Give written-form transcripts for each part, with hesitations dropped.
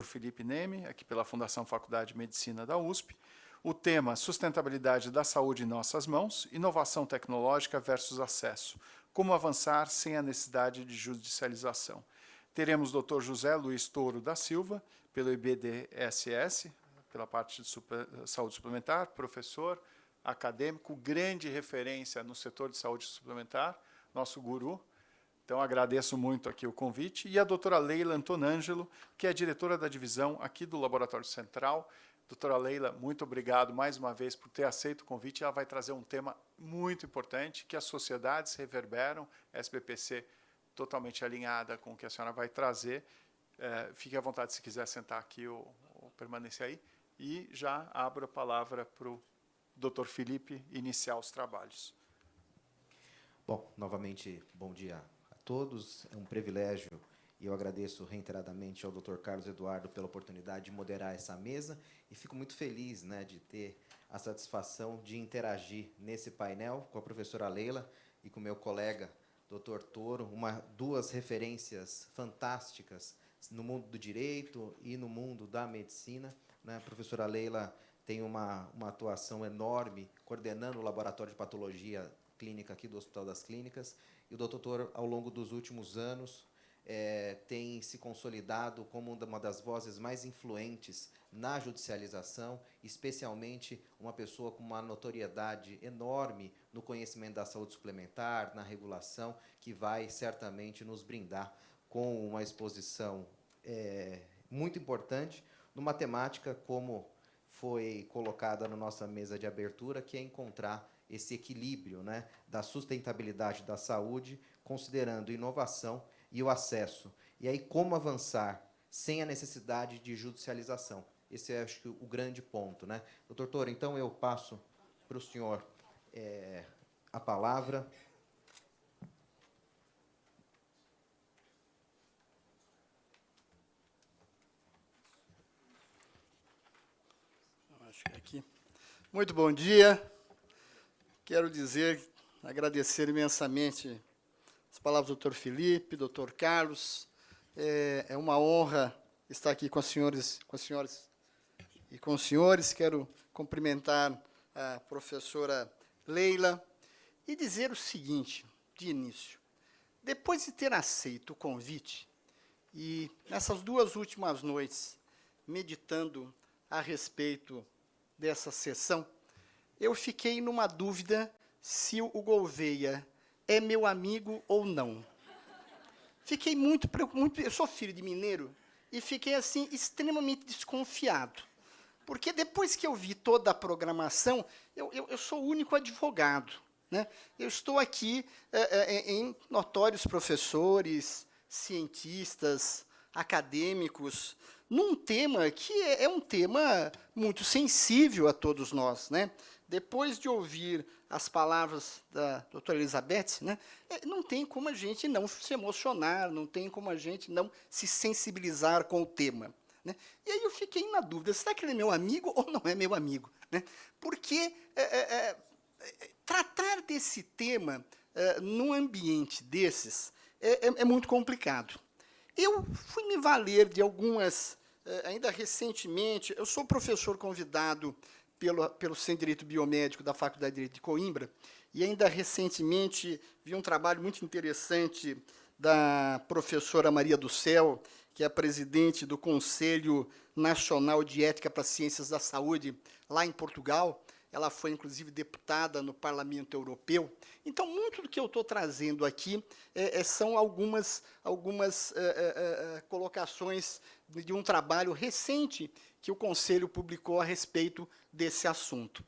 Felipe Neme, aqui pela Fundação Faculdade de Medicina da USP. O tema: Sustentabilidade da Saúde em Nossas Mãos, Inovação Tecnológica versus Acesso. Como avançar sem a necessidade de judicialização. Teremos o Dr. José Luiz Toro da Silva, pelo IBDSS, pela parte de saúde suplementar, professor, acadêmico, grande referência no setor de saúde suplementar, nosso guru. Então, agradeço muito aqui o convite. E a doutora Leila Antonângelo, que é diretora da divisão aqui do Laboratório Central. Doutora Leila, muito obrigado mais uma vez por ter aceito o convite. Ela vai trazer um tema muito importante, que as sociedades reverberam, SBPC totalmente alinhada com o que a senhora vai trazer. Fique à vontade se quiser sentar aqui ou permanecer aí. E já abro a palavra para o Dr. Felipe iniciar os trabalhos. Bom, novamente, bom dia a todos. É um privilégio e eu agradeço reiteradamente ao Dr. Carlos Eduardo pela oportunidade de moderar essa mesa e fico muito feliz, né, de ter a satisfação de interagir nesse painel com a professora Leila e com o meu colega Dr. Toro, duas referências fantásticas no mundo do direito e no mundo da medicina, né? A professora Leila tem uma atuação enorme coordenando o laboratório de patologia clínica aqui do Hospital das Clínicas, e o Dr. Toro, ao longo dos últimos anos, tem se consolidado como uma das vozes mais influentes na judicialização, especialmente uma pessoa com uma notoriedade enorme no conhecimento da saúde suplementar, na regulação, que vai certamente nos brindar com uma exposição muito importante numa temática como foi colocada na nossa mesa de abertura, que é encontrar esse equilíbrio, né, da sustentabilidade da saúde, considerando inovação e o acesso. E aí, como avançar sem a necessidade de judicialização? Esse é, acho que, o grande ponto, né? Doutor Toro, então eu passo para o senhor a palavra. Acho que é aqui. Muito bom dia. Quero agradecer imensamente as palavras do Dr. Felipe, Dr. Carlos. É uma honra estar aqui com as senhoras e com os senhores. Quero cumprimentar a professora Leila e dizer o seguinte, de início. Depois de ter aceito o convite, e nessas 2 últimas noites, meditando a respeito dessa sessão, eu fiquei numa dúvida se o Gouveia é meu amigo ou não. Fiquei muito preocupado. Eu sou filho de mineiro e fiquei assim extremamente desconfiado. Porque depois que eu vi toda a programação, eu sou o único advogado, né? Eu estou aqui em notórios professores, cientistas, acadêmicos, num tema que é um tema muito sensível a todos nós, né? Depois de ouvir as palavras da doutora Elizabeth, né, não tem como a gente não se emocionar, não tem como a gente não se sensibilizar com o tema, né? E aí eu fiquei na dúvida, será que ele é meu amigo ou não é meu amigo, né? Porque tratar desse tema num ambiente desses é muito complicado. Eu fui me valer de algumas, ainda recentemente, eu sou professor convidado pelo Centro de Direito Biomédico da Faculdade de Direito de Coimbra, e ainda recentemente vi um trabalho muito interessante da professora Maria do Céu, que é a presidente do Conselho Nacional de Ética para as Ciências da Saúde, lá em Portugal. Ela foi, inclusive, deputada no Parlamento Europeu. Então, muito do que eu estou trazendo aqui são algumas colocações de um trabalho recente que o Conselho publicou a respeito desse assunto.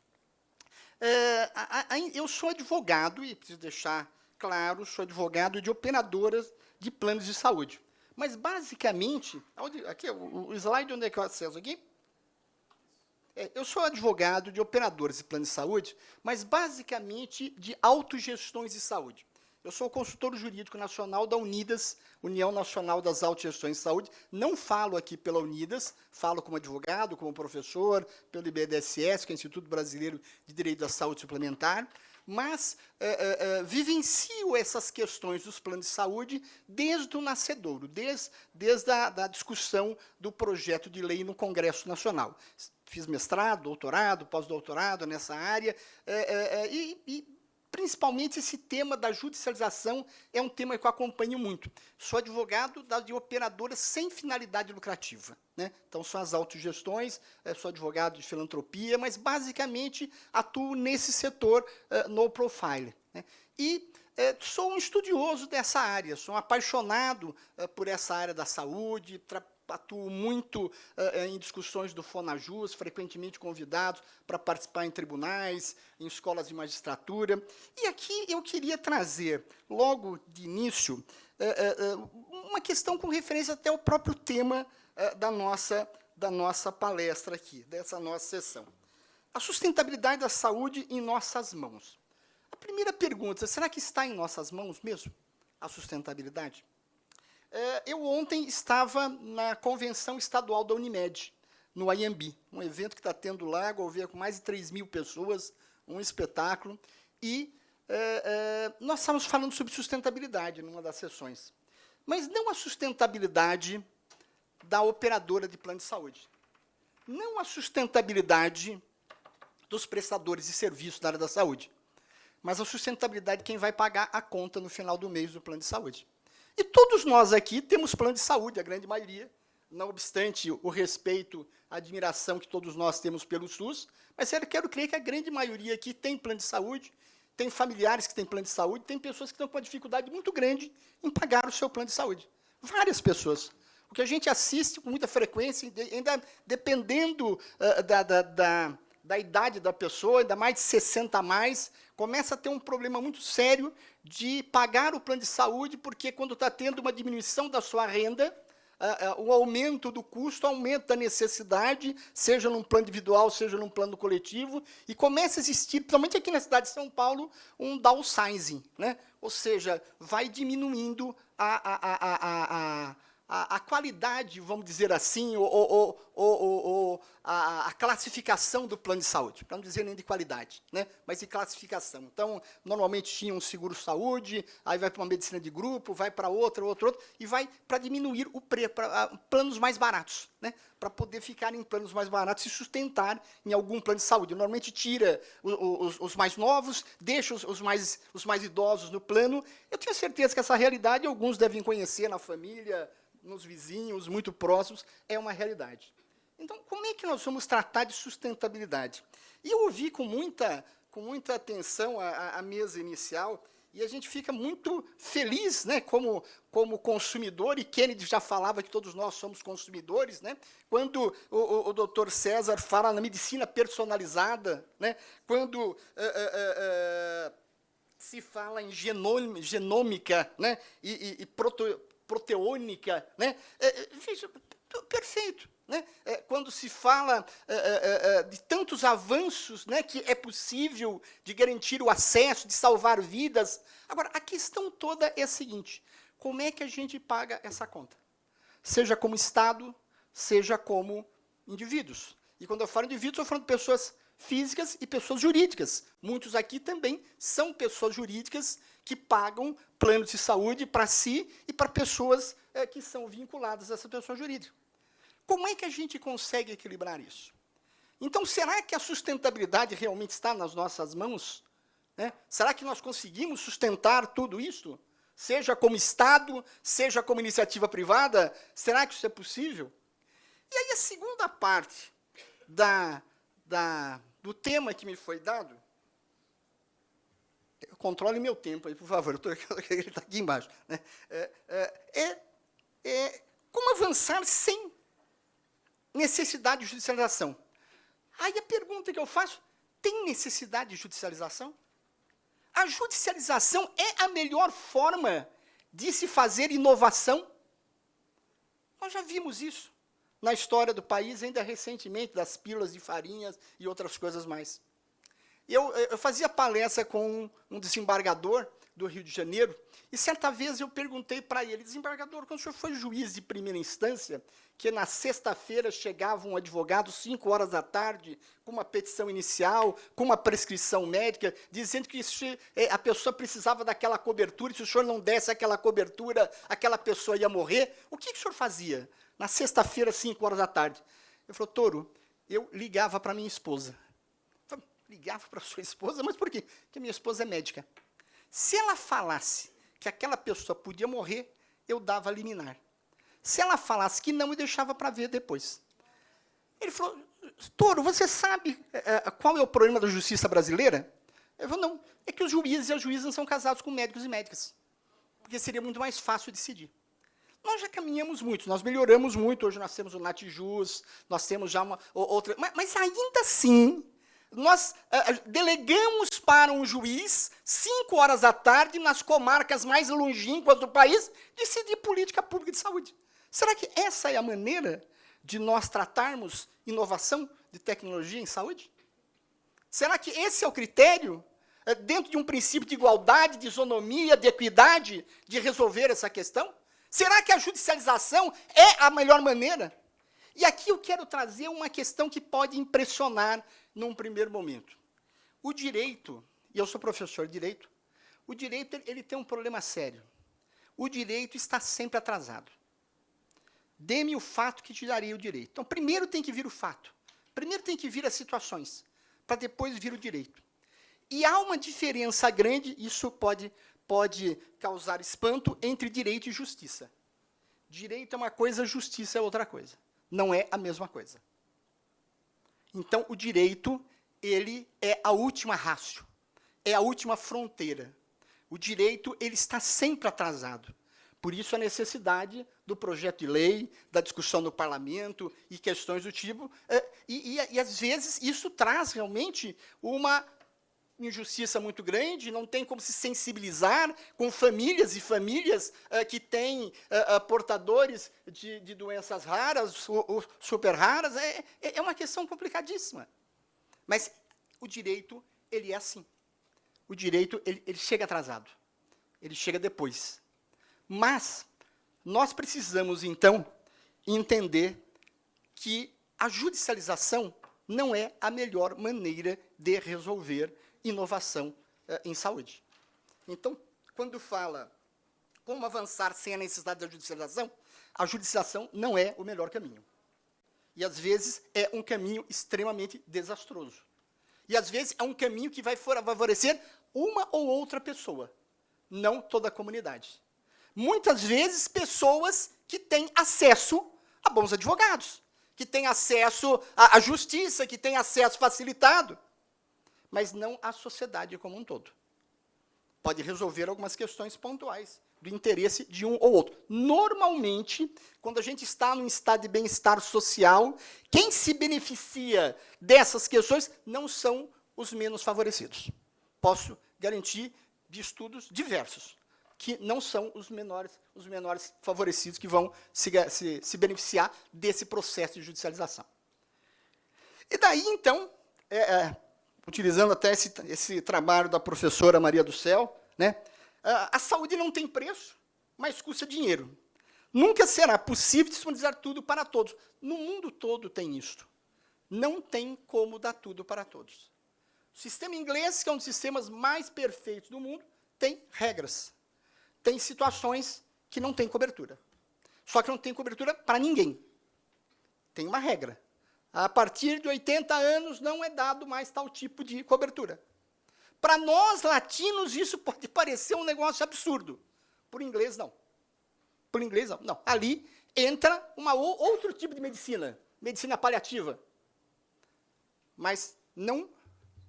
Eu sou advogado, e preciso deixar claro, sou advogado de operadoras de planos de saúde. Mas, basicamente, aqui, o slide onde é que eu acesso aqui? Eu sou advogado de operadores de plano de saúde, mas, basicamente, de autogestões de saúde. Eu sou consultor jurídico nacional da Unidas, União Nacional das Autogestões de Saúde. Não falo aqui pela Unidas, falo como advogado, como professor, pelo IBDSS, que é o Instituto Brasileiro de Direito da Saúde Suplementar. mas vivencio essas questões dos planos de saúde desde o nascedouro, desde a discussão do projeto de lei no Congresso Nacional. Fiz mestrado, doutorado, pós-doutorado nessa área, e principalmente esse tema da judicialização é um tema que eu acompanho muito. Sou advogado de operadoras sem finalidade lucrativa, né? Então, são as autogestões, sou advogado de filantropia, mas, basicamente, atuo nesse setor no profile, né? E sou um estudioso dessa área, sou um apaixonado por essa área da saúde, atuo muito em discussões do Fonajus, frequentemente convidado para participar em tribunais, em escolas de magistratura. E aqui eu queria trazer, logo de início, uma questão com referência até ao próprio tema da nossa palestra aqui, dessa nossa sessão. A sustentabilidade da saúde em nossas mãos. A primeira pergunta, será que está em nossas mãos mesmo, a sustentabilidade? Eu ontem estava na convenção estadual da Unimed, no Anhembi, um evento que está tendo lá, Gouveia, com mais de 3.000 pessoas, um espetáculo, e nós estávamos falando sobre sustentabilidade numa das sessões, mas não a sustentabilidade da operadora de plano de saúde, não a sustentabilidade dos prestadores de serviços da área da saúde, mas a sustentabilidade de quem vai pagar a conta no final do mês do plano de saúde. E todos nós aqui temos plano de saúde, a grande maioria, não obstante o respeito, a admiração que todos nós temos pelo SUS, mas eu quero crer que a grande maioria aqui tem plano de saúde, tem familiares que têm plano de saúde, tem pessoas que estão com uma dificuldade muito grande em pagar o seu plano de saúde. Várias pessoas. O que a gente assiste com muita frequência, ainda dependendo da idade da pessoa, ainda mais de 60 a mais, começa a ter um problema muito sério de pagar o plano de saúde, porque quando está tendo uma diminuição da sua renda, o aumento do custo aumenta a necessidade, seja num plano individual, seja num plano coletivo, e começa a existir, principalmente aqui na cidade de São Paulo, um downsizing, né? Ou seja, vai diminuindo a qualidade, vamos dizer assim, a classificação do plano de saúde, para não dizer nem de qualidade, né? Mas de classificação. Então, normalmente tinha um seguro-saúde, aí vai para uma medicina de grupo, vai para outra, e vai para diminuir o preço, para planos mais baratos, né? Para poder ficar em planos mais baratos e sustentar em algum plano de saúde. Normalmente tira os mais novos, deixa os mais idosos no plano. Eu tenho certeza que essa realidade alguns devem conhecer na família, nos vizinhos, muito próximos, é uma realidade. Então, como é que nós vamos tratar de sustentabilidade? E eu ouvi com muita atenção a mesa inicial, e a gente fica muito feliz, né, como consumidor, e Kennedy já falava que todos nós somos consumidores, né, quando o Dr. César fala na medicina personalizada, né, quando se fala em genômica, né, e proteônica, né? Perfeito, né? Quando se fala de tantos avanços, né, que é possível de garantir o acesso, de salvar vidas. Agora, a questão toda é a seguinte: como é que a gente paga essa conta? Seja como Estado, seja como indivíduos. E quando eu falo indivíduos, eu estou falando de pessoas físicas e pessoas jurídicas. Muitos aqui também são pessoas jurídicas que pagam planos de saúde para si e para pessoas que são vinculadas a essa pessoa jurídica. Como é que a gente consegue equilibrar isso? Então, será que a sustentabilidade realmente está nas nossas mãos? Né? Será que nós conseguimos sustentar tudo isso? Seja como Estado, seja como iniciativa privada? Será que isso é possível? E aí a segunda parte do tema que me foi dado, controle meu tempo aí, por favor, ele está aqui embaixo, né? Como avançar sem necessidade de judicialização? Aí a pergunta que eu faço, tem necessidade de judicialização? A judicialização é a melhor forma de se fazer inovação? Nós já vimos isso na história do país, ainda recentemente, das pílulas de farinhas e outras coisas mais. Eu fazia palestra com um desembargador, do Rio de Janeiro, e certa vez eu perguntei para ele, desembargador, quando o senhor foi juiz de primeira instância, que na sexta-feira chegava um advogado, 5 horas da tarde, com uma petição inicial, com uma prescrição médica, dizendo que a pessoa precisava daquela cobertura, e se o senhor não desse aquela cobertura, aquela pessoa ia morrer, o que o senhor fazia? Na sexta-feira, 5 horas da tarde. Ele falou, Toro, eu ligava para minha esposa. Eu falei, ligava para sua esposa? Mas por quê? Porque minha esposa é médica. Se ela falasse que aquela pessoa podia morrer, eu dava liminar. Se ela falasse que não, eu deixava para ver depois. Ele falou, Toro, você sabe qual é o problema da justiça brasileira? Eu falei, não, é que os juízes e as juízas não são casados com médicos e médicas, porque seria muito mais fácil decidir. Nós já caminhamos muito, nós melhoramos muito, hoje nós temos o Natijus, nós temos já uma outra... Mas ainda assim, nós delegamos para um juiz, 5 horas da tarde, nas comarcas mais longínquas do país, decidir política pública de saúde. Será que essa é a maneira de nós tratarmos inovação de tecnologia em saúde? Será que esse é o critério, dentro de um princípio de igualdade, de isonomia, de equidade, de resolver essa questão? Será que a judicialização é a melhor maneira? E aqui eu quero trazer uma questão que pode impressionar num primeiro momento. O direito, e eu sou professor de direito, o direito ele tem um problema sério. O direito está sempre atrasado. Dê-me o fato que te darei o direito. Então, primeiro tem que vir o fato. Primeiro tem que vir as situações, para depois vir o direito. E há uma diferença grande, isso pode causar espanto, entre direito e justiça. Direito é uma coisa, justiça é outra coisa. Não é a mesma coisa. Então, o direito, ele é a última ratio, é a última fronteira. O direito, ele está sempre atrasado. Por isso, a necessidade do projeto de lei, da discussão no parlamento e questões do tipo. E às vezes, isso traz realmente uma injustiça muito grande, não tem como se sensibilizar com famílias e famílias que têm portadores de doenças raras, ou super raras. É uma questão complicadíssima. Mas o direito, ele é assim. O direito, ele chega atrasado. Ele chega depois. Mas nós precisamos, então, entender que a judicialização não é a melhor maneira de resolver inovação em saúde. Então, quando fala como avançar sem a necessidade da judicialização, a judicialização não é o melhor caminho. E, às vezes, é um caminho extremamente desastroso. E, às vezes, é um caminho que vai favorecer uma ou outra pessoa, não toda a comunidade. Muitas vezes, pessoas que têm acesso a bons advogados, que têm acesso à justiça, que têm acesso facilitado, mas não à sociedade como um todo. Pode resolver algumas questões pontuais do interesse de um ou outro. Normalmente, quando a gente está num estado de bem-estar social, quem se beneficia dessas questões não são os menos favorecidos. Posso garantir de estudos diversos, que não são os menores favorecidos que vão se beneficiar desse processo de judicialização. E daí, então, utilizando até esse trabalho da professora Maria do Céu, né, a saúde não tem preço, mas custa dinheiro. Nunca será possível disponibilizar tudo para todos. No mundo todo tem isto. Não tem como dar tudo para todos. O sistema inglês, que é um dos sistemas mais perfeitos do mundo, tem regras. Tem situações que não tem cobertura. Só que não tem cobertura para ninguém. Tem uma regra. A partir de 80 anos não é dado mais tal tipo de cobertura. Para nós, latinos, isso pode parecer um negócio absurdo. Por inglês, não. Por inglês, não. Não. Ali entra outro tipo de medicina, medicina paliativa. Mas não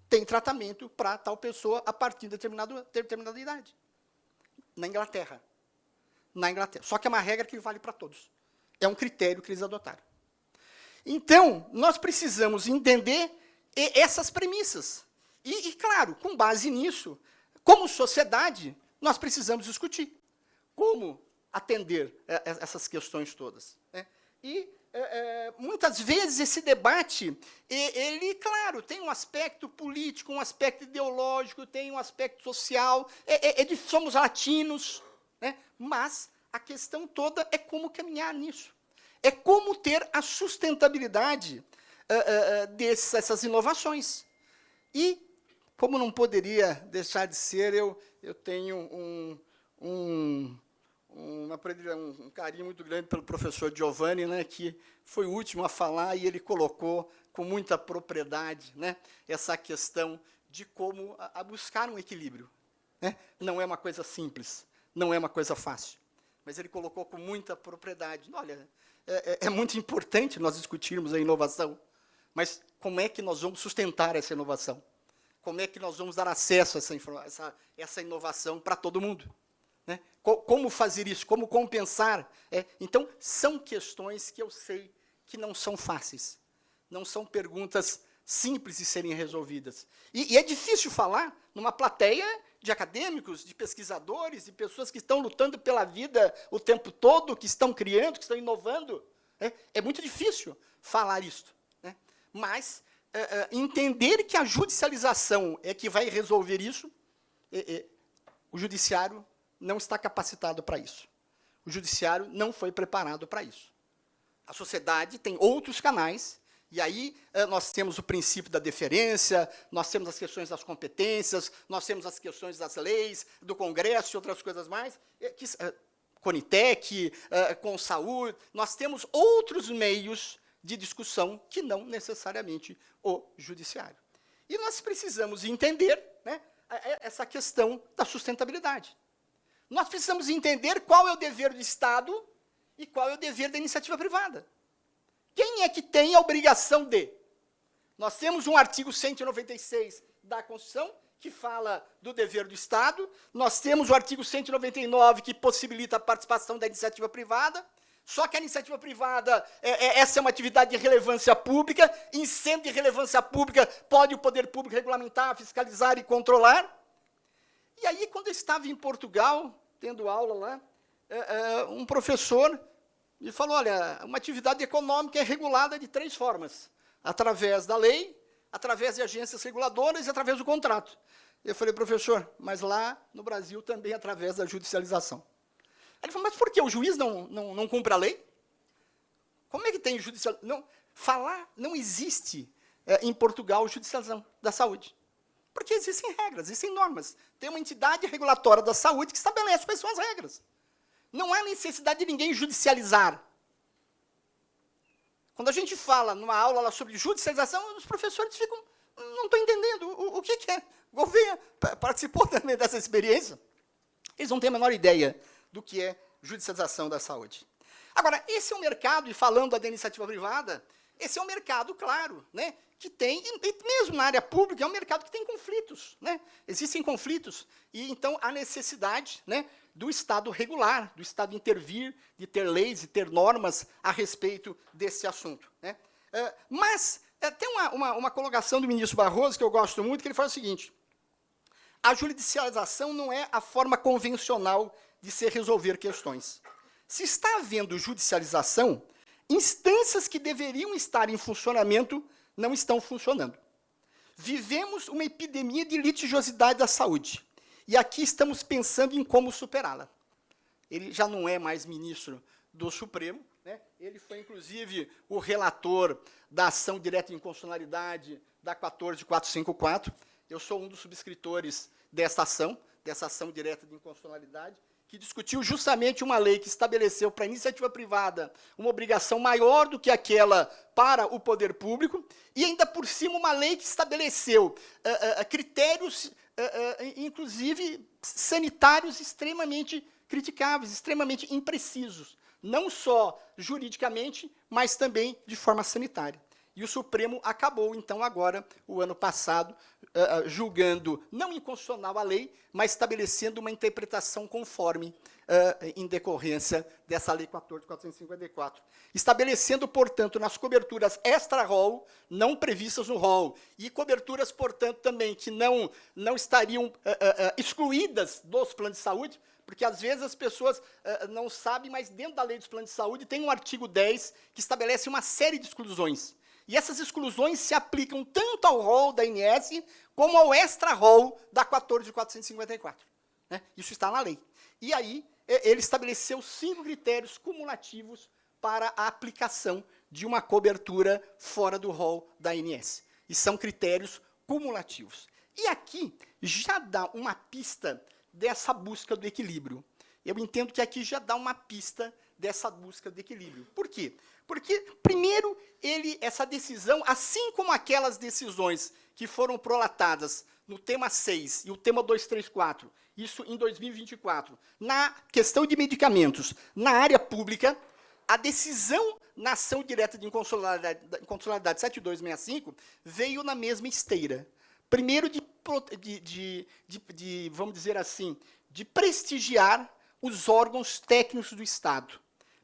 tem tratamento para tal pessoa a partir de determinada idade. Na Inglaterra. Só que é uma regra que vale para todos. É um critério que eles adotaram. Então, nós precisamos entender essas premissas. E, claro, com base nisso, como sociedade, nós precisamos discutir como atender essas questões todas. Né? E, muitas vezes, esse debate, ele, claro, tem um aspecto político, um aspecto ideológico, tem um aspecto social, somos latinos, né? Mas a questão toda é como caminhar nisso. É como ter a sustentabilidade dessas inovações. E, como não poderia deixar de ser, eu tenho um carinho muito grande pelo professor Giovanni, né, que foi o último a falar, e ele colocou com muita propriedade, né, essa questão de como a buscar um equilíbrio. Né? Não é uma coisa simples, não é uma coisa fácil. Mas ele colocou com muita propriedade. Olha, é muito importante nós discutirmos a inovação, mas como é que nós vamos sustentar essa inovação? Como é que nós vamos dar acesso a essa inovação para todo mundo? Né? Como fazer isso? Como compensar? Então, são questões que eu sei que não são fáceis. Não são perguntas simples de serem resolvidas. E é difícil falar numa plateia de acadêmicos, de pesquisadores, de pessoas que estão lutando pela vida o tempo todo, que estão criando, que estão inovando. É muito difícil falar isso. Né? Mas entender que a judicialização é que vai resolver isso, o judiciário não está capacitado para isso. O judiciário não foi preparado para isso. A sociedade tem outros canais, e aí nós temos o princípio da deferência, nós temos as questões das competências, nós temos as questões das leis, do Congresso e outras coisas mais, Conitec, com saúde, nós temos outros meios de discussão que não necessariamente o judiciário. E nós precisamos entender, né, essa questão da sustentabilidade. Nós precisamos entender qual é o dever do Estado e qual é o dever da iniciativa privada. Quem é que tem a obrigação de? Nós temos um artigo 196 da Constituição, que fala do dever do Estado, nós temos o artigo 199, que possibilita a participação da iniciativa privada, só que a iniciativa privada, essa é uma atividade de relevância pública, em sendo de relevância pública, pode o poder público regulamentar, fiscalizar e controlar. E aí, quando eu estava em Portugal, tendo aula lá, um professor me falou, olha, uma atividade econômica é regulada de 3 formas, através da lei, através de agências reguladoras e através do contrato. Eu falei, professor, mas lá no Brasil também através da judicialização. Ele falou, mas por que o juiz não cumpre a lei? Como é que tem judicialização? Não existe em Portugal judicialização da saúde. Porque existem regras, existem normas. Tem uma entidade regulatória da saúde que estabelece quais são as regras. Não há necessidade de ninguém judicializar. Quando a gente fala numa aula lá sobre judicialização, os professores ficam, não estou entendendo o que é. O governo participou também dessa experiência. Eles não têm a menor ideia do que é judicialização da saúde. Agora, esse é um mercado, e falando da iniciativa privada, esse é um mercado, claro, né, que tem, e mesmo na área pública, é um mercado que tem conflitos. Né? Existem conflitos, e então há necessidade, né, do Estado regular, do Estado intervir, de ter leis e ter normas a respeito desse assunto. Né? Mas tem uma colocação do ministro Barroso, que eu gosto muito, que ele fala o seguinte, a judicialização não é a forma convencional de se resolver questões. Se está havendo judicialização, instâncias que deveriam estar em funcionamento não estão funcionando. Vivemos uma epidemia de litigiosidade da saúde. E aqui estamos pensando em como superá-la. Ele já não é mais ministro do Supremo, né? Ele foi, inclusive, o relator da ação direta de inconstitucionalidade da 14454. Eu sou um dos subscritores dessa ação direta de inconstitucionalidade, que discutiu justamente uma lei que estabeleceu para a iniciativa privada uma obrigação maior do que aquela para o poder público, e ainda por cima uma lei que estabeleceu critérios, inclusive sanitários, extremamente criticáveis, extremamente imprecisos, não só juridicamente, mas também de forma sanitária. E o Supremo acabou, então, agora, o ano passado, julgando não inconstitucional a lei, mas estabelecendo uma interpretação conforme em decorrência dessa Lei 14.454. Estabelecendo, portanto, nas coberturas extra-rol, não previstas no rol, e coberturas, portanto, também que não estariam excluídas dos planos de saúde, porque às vezes as pessoas não sabem, mas dentro da lei dos planos de saúde tem um artigo 10 que estabelece uma série de exclusões. E essas exclusões se aplicam tanto ao rol da ANS como ao extra-rol da 14.454. Né? Isso está na lei. E aí, ele estabeleceu 5 critérios cumulativos para a aplicação de uma cobertura fora do rol da ANS. E são critérios cumulativos. E aqui já dá uma pista dessa busca do equilíbrio. Eu entendo que aqui já dá uma pista dessa busca do equilíbrio. Por quê? Porque, primeiro, essa decisão, assim como aquelas decisões que foram prolatadas no tema 6 e o tema 234, isso em 2024, na questão de medicamentos na área pública, a decisão na ação direta de inconstitucionalidade 7265 veio na mesma esteira. Primeiro, vamos dizer assim, de prestigiar os órgãos técnicos do Estado.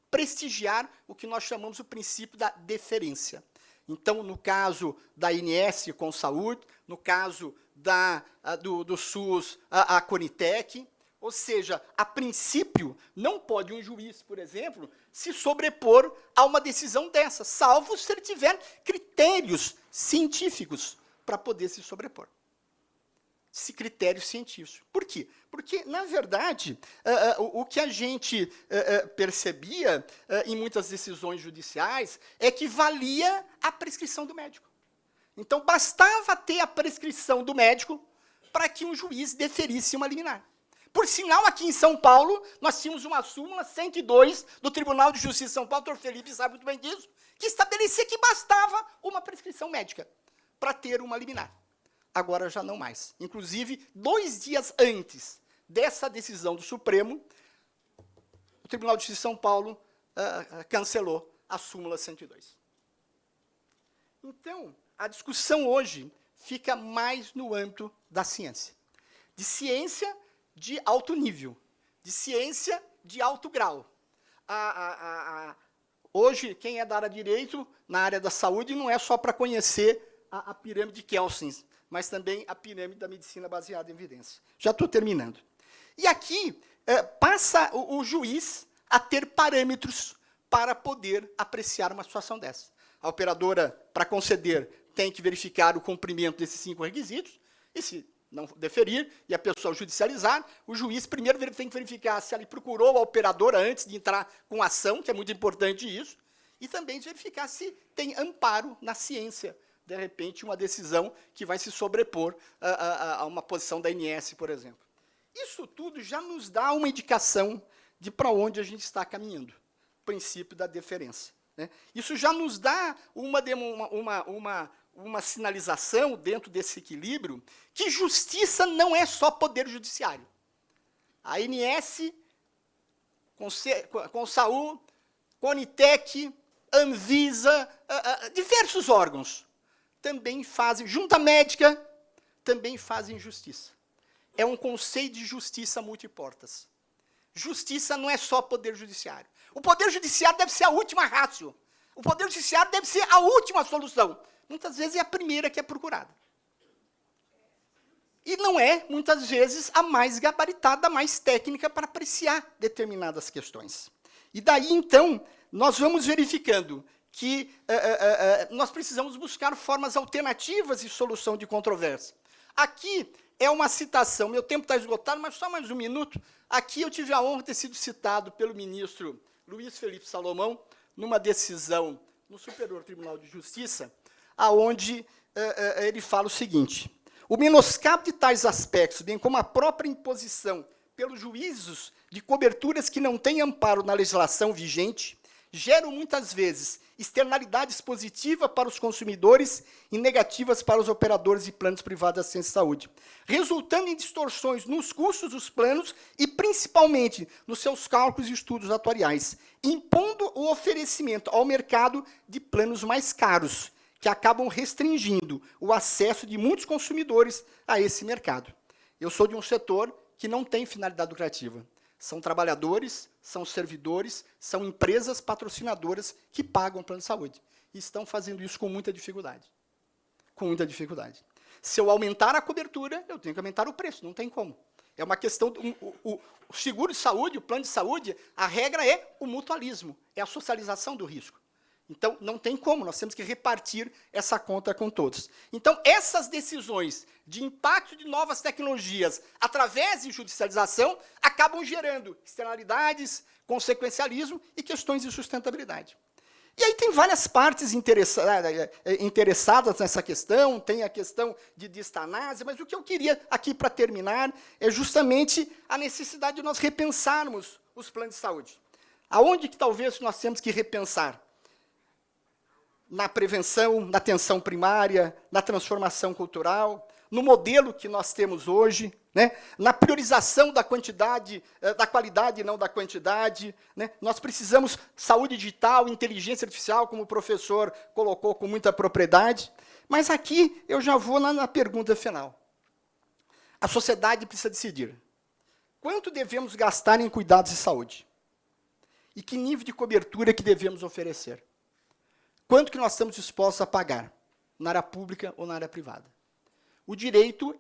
Prestigiar o que nós chamamos o princípio da deferência. Então, no caso da ANS com saúde, no caso do SUS, a Conitec, ou seja, a princípio, não pode um juiz, por exemplo, se sobrepor a uma decisão dessa, salvo se ele tiver critérios científicos para poder se sobrepor. Critérios científicos. Por quê? Porque, na verdade, o que a gente percebia em muitas decisões judiciais é que valia a prescrição do médico. Então, bastava ter a prescrição do médico para que um juiz deferisse uma liminar. Por sinal, aqui em São Paulo, nós tínhamos uma súmula 102 do Tribunal de Justiça de São Paulo, o doutor Felipe sabe muito bem disso, que estabelecia que bastava uma prescrição médica para ter uma liminar. Agora já não mais. Inclusive, 2 dias antes dessa decisão do Supremo, o Tribunal de Justiça de São Paulo cancelou a súmula 102. Então, a discussão hoje fica mais no âmbito da ciência. De ciência de alto nível, de ciência de alto grau. Hoje, quem é da área de direito, na área da saúde, não é só para conhecer a pirâmide de Kelsen, mas também a pirâmide da medicina baseada em evidência. Já estou terminando. E aqui passa o juiz a ter parâmetros para poder apreciar uma situação dessa. A operadora, para conceder, tem que verificar o cumprimento desses 5 requisitos, e se não deferir, e a pessoa judicializar, o juiz primeiro tem que verificar se ele procurou a operadora antes de entrar com a ação, que é muito importante isso, e também verificar se tem amparo na ciência, de repente, uma decisão que vai se sobrepor a uma posição da ANS, por exemplo. Isso tudo já nos dá uma indicação de para onde a gente está caminhando, o princípio da deferência. Né? Isso já nos dá uma sinalização dentro desse equilíbrio que justiça não é só poder judiciário. A ANS, Consaú, Conitec, Anvisa, diversos órgãos também fazem, junta médica, também fazem justiça. É um conceito de justiça multiportas. Justiça não é só poder judiciário. O poder judiciário deve ser a última ratio. O poder judiciário deve ser a última solução. Muitas vezes é a primeira que é procurada. E não é, muitas vezes, a mais gabaritada, a mais técnica para apreciar determinadas questões. E daí, então, nós vamos verificando que nós precisamos buscar formas alternativas de solução de controvérsia. Aqui é uma citação, meu tempo está esgotado, mas só mais um minuto. Aqui eu tive a honra de ter sido citado pelo ministro Luiz Felipe Salomão, numa decisão no Superior Tribunal de Justiça, aonde ele fala o seguinte: o menoscabo de tais aspectos, bem como a própria imposição pelos juízos de coberturas que não têm amparo na legislação vigente, geram muitas vezes externalidades positivas para os consumidores e negativas para os operadores de planos privados de assistência de saúde, resultando em distorções nos custos dos planos e, principalmente, nos seus cálculos e estudos atuariais, impondo o oferecimento ao mercado de planos mais caros, que acabam restringindo o acesso de muitos consumidores a esse mercado. Eu sou de um setor que não tem finalidade lucrativa. São trabalhadores, são servidores, são empresas patrocinadoras que pagam o plano de saúde. E estão fazendo isso com muita dificuldade. Com muita dificuldade. Se eu aumentar a cobertura, eu tenho que aumentar o preço, não tem como. É uma questão... O seguro de saúde, o plano de saúde, a regra é o mutualismo, é a socialização do risco. Então, não tem como, nós temos que repartir essa conta com todos. Então, essas decisões de impacto de novas tecnologias através de judicialização acabam gerando externalidades, consequencialismo e questões de sustentabilidade. E aí tem várias partes interessadas nessa questão, tem a questão de distanase, mas o que eu queria aqui para terminar é justamente a necessidade de nós repensarmos os planos de saúde. Aonde que talvez nós temos que repensar? Na prevenção, na atenção primária, na transformação cultural, no modelo que nós temos hoje, né? Na priorização da quantidade, da qualidade e não da quantidade. Né? Nós precisamos saúde digital, inteligência artificial, como o professor colocou com muita propriedade. Mas aqui eu já vou na pergunta final. A sociedade precisa decidir. Quanto devemos gastar em cuidados de saúde? E que nível de cobertura que devemos oferecer? Quanto que nós estamos dispostos a pagar? Na área pública ou na área privada? O direito,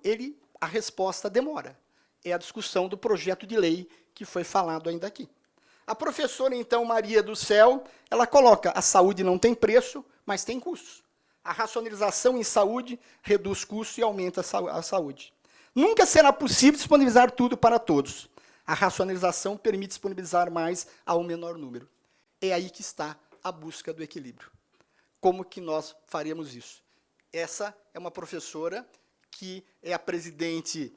a resposta demora. É a discussão do projeto de lei que foi falado ainda aqui. A professora, então, Maria do Céu, ela coloca, a saúde não tem preço, mas tem custos. A racionalização em saúde reduz custos e aumenta a saúde. Nunca será possível disponibilizar tudo para todos. A racionalização permite disponibilizar mais a um menor número. É aí que está a busca do equilíbrio. Como que nós faremos isso? Essa é uma professora que é a presidente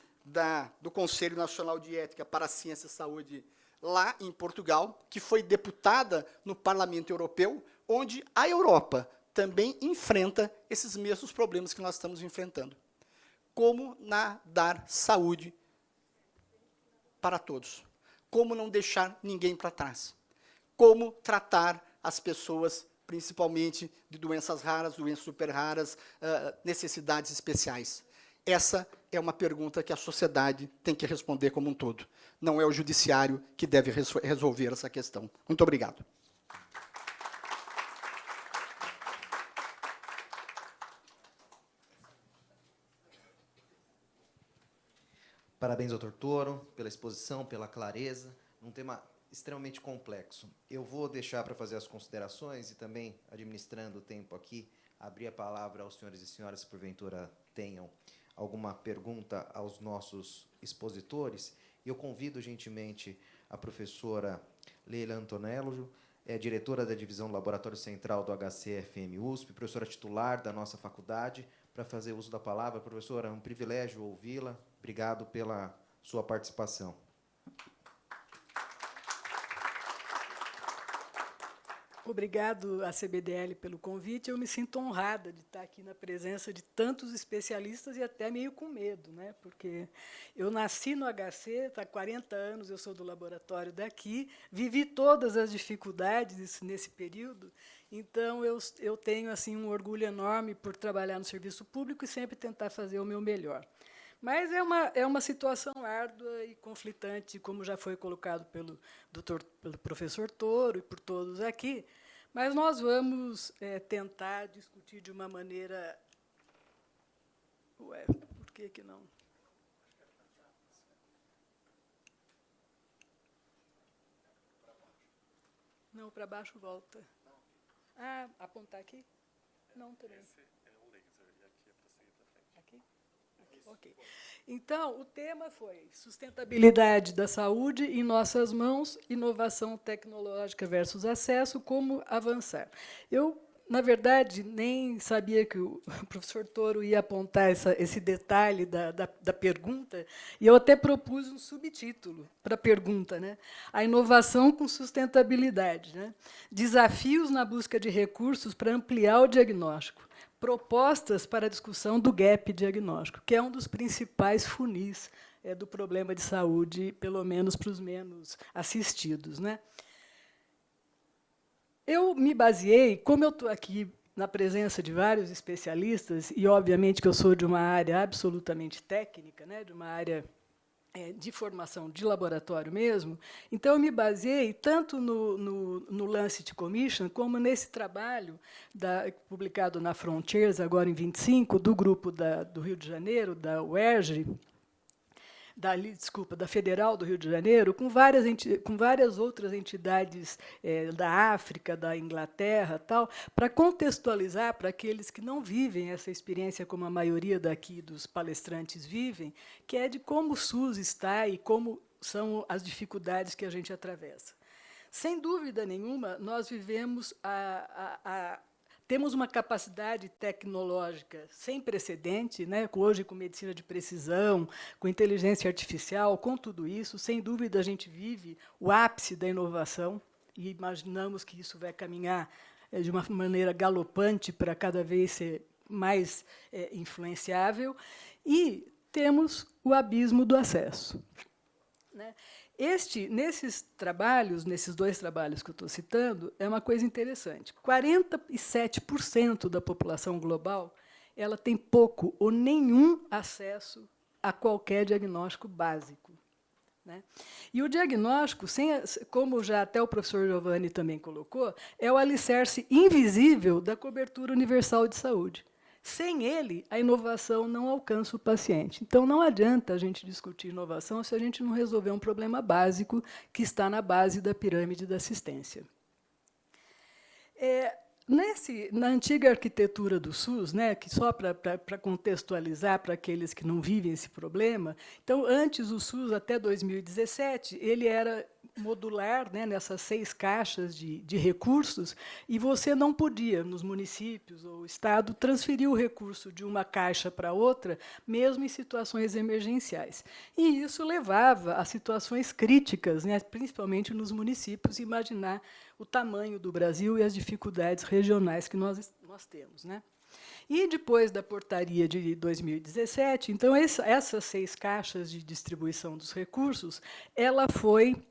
do Conselho Nacional de Ética para a Ciência e Saúde lá em Portugal, que foi deputada no Parlamento Europeu, onde a Europa também enfrenta esses mesmos problemas que nós estamos enfrentando. Como dar saúde para todos? Como não deixar ninguém para trás? Como tratar as pessoas, principalmente de doenças raras, doenças super raras, necessidades especiais? Essa é uma pergunta que a sociedade tem que responder como um todo. Não é o judiciário que deve resolver essa questão. Muito obrigado. Parabéns, doutor Toro, pela exposição, pela clareza, um tema extremamente complexo. Eu vou deixar para fazer as considerações e também, administrando o tempo aqui, abrir a palavra aos senhores e senhoras, se porventura tenham alguma pergunta aos nossos expositores. Eu convido gentilmente a professora Leila Antonello, diretora da divisão do Laboratório Central do HCFM USP, professora titular da nossa faculdade, para fazer uso da palavra. Professora, é um privilégio ouvi-la. Obrigado pela sua participação. Obrigado à CBDL pelo convite. Eu me sinto honrada de estar aqui na presença de tantos especialistas e até meio com medo, né? Porque eu nasci no HC, há 40 anos eu sou do laboratório daqui, vivi todas as dificuldades nesse período, então eu tenho assim, um orgulho enorme por trabalhar no serviço público e sempre tentar fazer o meu melhor. Mas é uma situação árdua e conflitante, como já foi colocado pelo professor Toro e por todos aqui, mas nós vamos tentar discutir de uma maneira... Ué, por que não? Não, para baixo volta. Ah, apontar aqui? Não, também. Ok. Então, o tema foi sustentabilidade da saúde em nossas mãos, inovação tecnológica versus acesso, como avançar. Eu, na verdade, nem sabia que o professor Toro ia apontar esse detalhe da pergunta, e eu até propus um subtítulo para a pergunta, né? A inovação com sustentabilidade, né? Desafios na busca de recursos para ampliar o diagnóstico. Propostas para a discussão do gap diagnóstico, que é um dos principais funis do problema de saúde, pelo menos para os menos assistidos, né? Eu me baseei, como eu estou aqui na presença de vários especialistas, e, obviamente, que eu sou de uma área absolutamente técnica, né, de uma área de formação de laboratório mesmo, então eu me baseei tanto no Lancet Commission, como nesse trabalho publicado na Frontiers, agora em 25, do grupo do Rio de Janeiro, da UERJ, da Federal do Rio de Janeiro, com várias outras entidades da África, da Inglaterra, tal, para contextualizar para aqueles que não vivem essa experiência como a maioria daqui dos palestrantes vivem, que é de como o SUS está e como são as dificuldades que a gente atravessa. Sem dúvida nenhuma, nós vivemos temos uma capacidade tecnológica sem precedente, né? Hoje, com medicina de precisão, com inteligência artificial, com tudo isso, sem dúvida, a gente vive o ápice da inovação e imaginamos que isso vai caminhar de uma maneira galopante para cada vez ser mais influenciável. E temos o abismo do acesso, né? Nesses trabalhos, nesses dois trabalhos que eu estou citando, é uma coisa interessante. 47% da população global ela tem pouco ou nenhum acesso a qualquer diagnóstico básico, né? E o diagnóstico, como já até o professor Giovanni também colocou, é o alicerce invisível da cobertura universal de saúde. Sem ele, a inovação não alcança o paciente. Então, não adianta a gente discutir inovação se a gente não resolver um problema básico que está na base da pirâmide da assistência. Na antiga arquitetura do SUS, né, que só para contextualizar para aqueles que não vivem esse problema, então, antes o SUS, até 2017, ele era modular, né, nessas 6 caixas de recursos, e você não podia, nos municípios ou Estado, transferir o recurso de uma caixa para outra, mesmo em situações emergenciais. E isso levava a situações críticas, né, principalmente nos municípios, imaginar o tamanho do Brasil e as dificuldades regionais que nós temos, né? E depois da portaria de 2017, então, essas 6 caixas de distribuição dos recursos, ela foi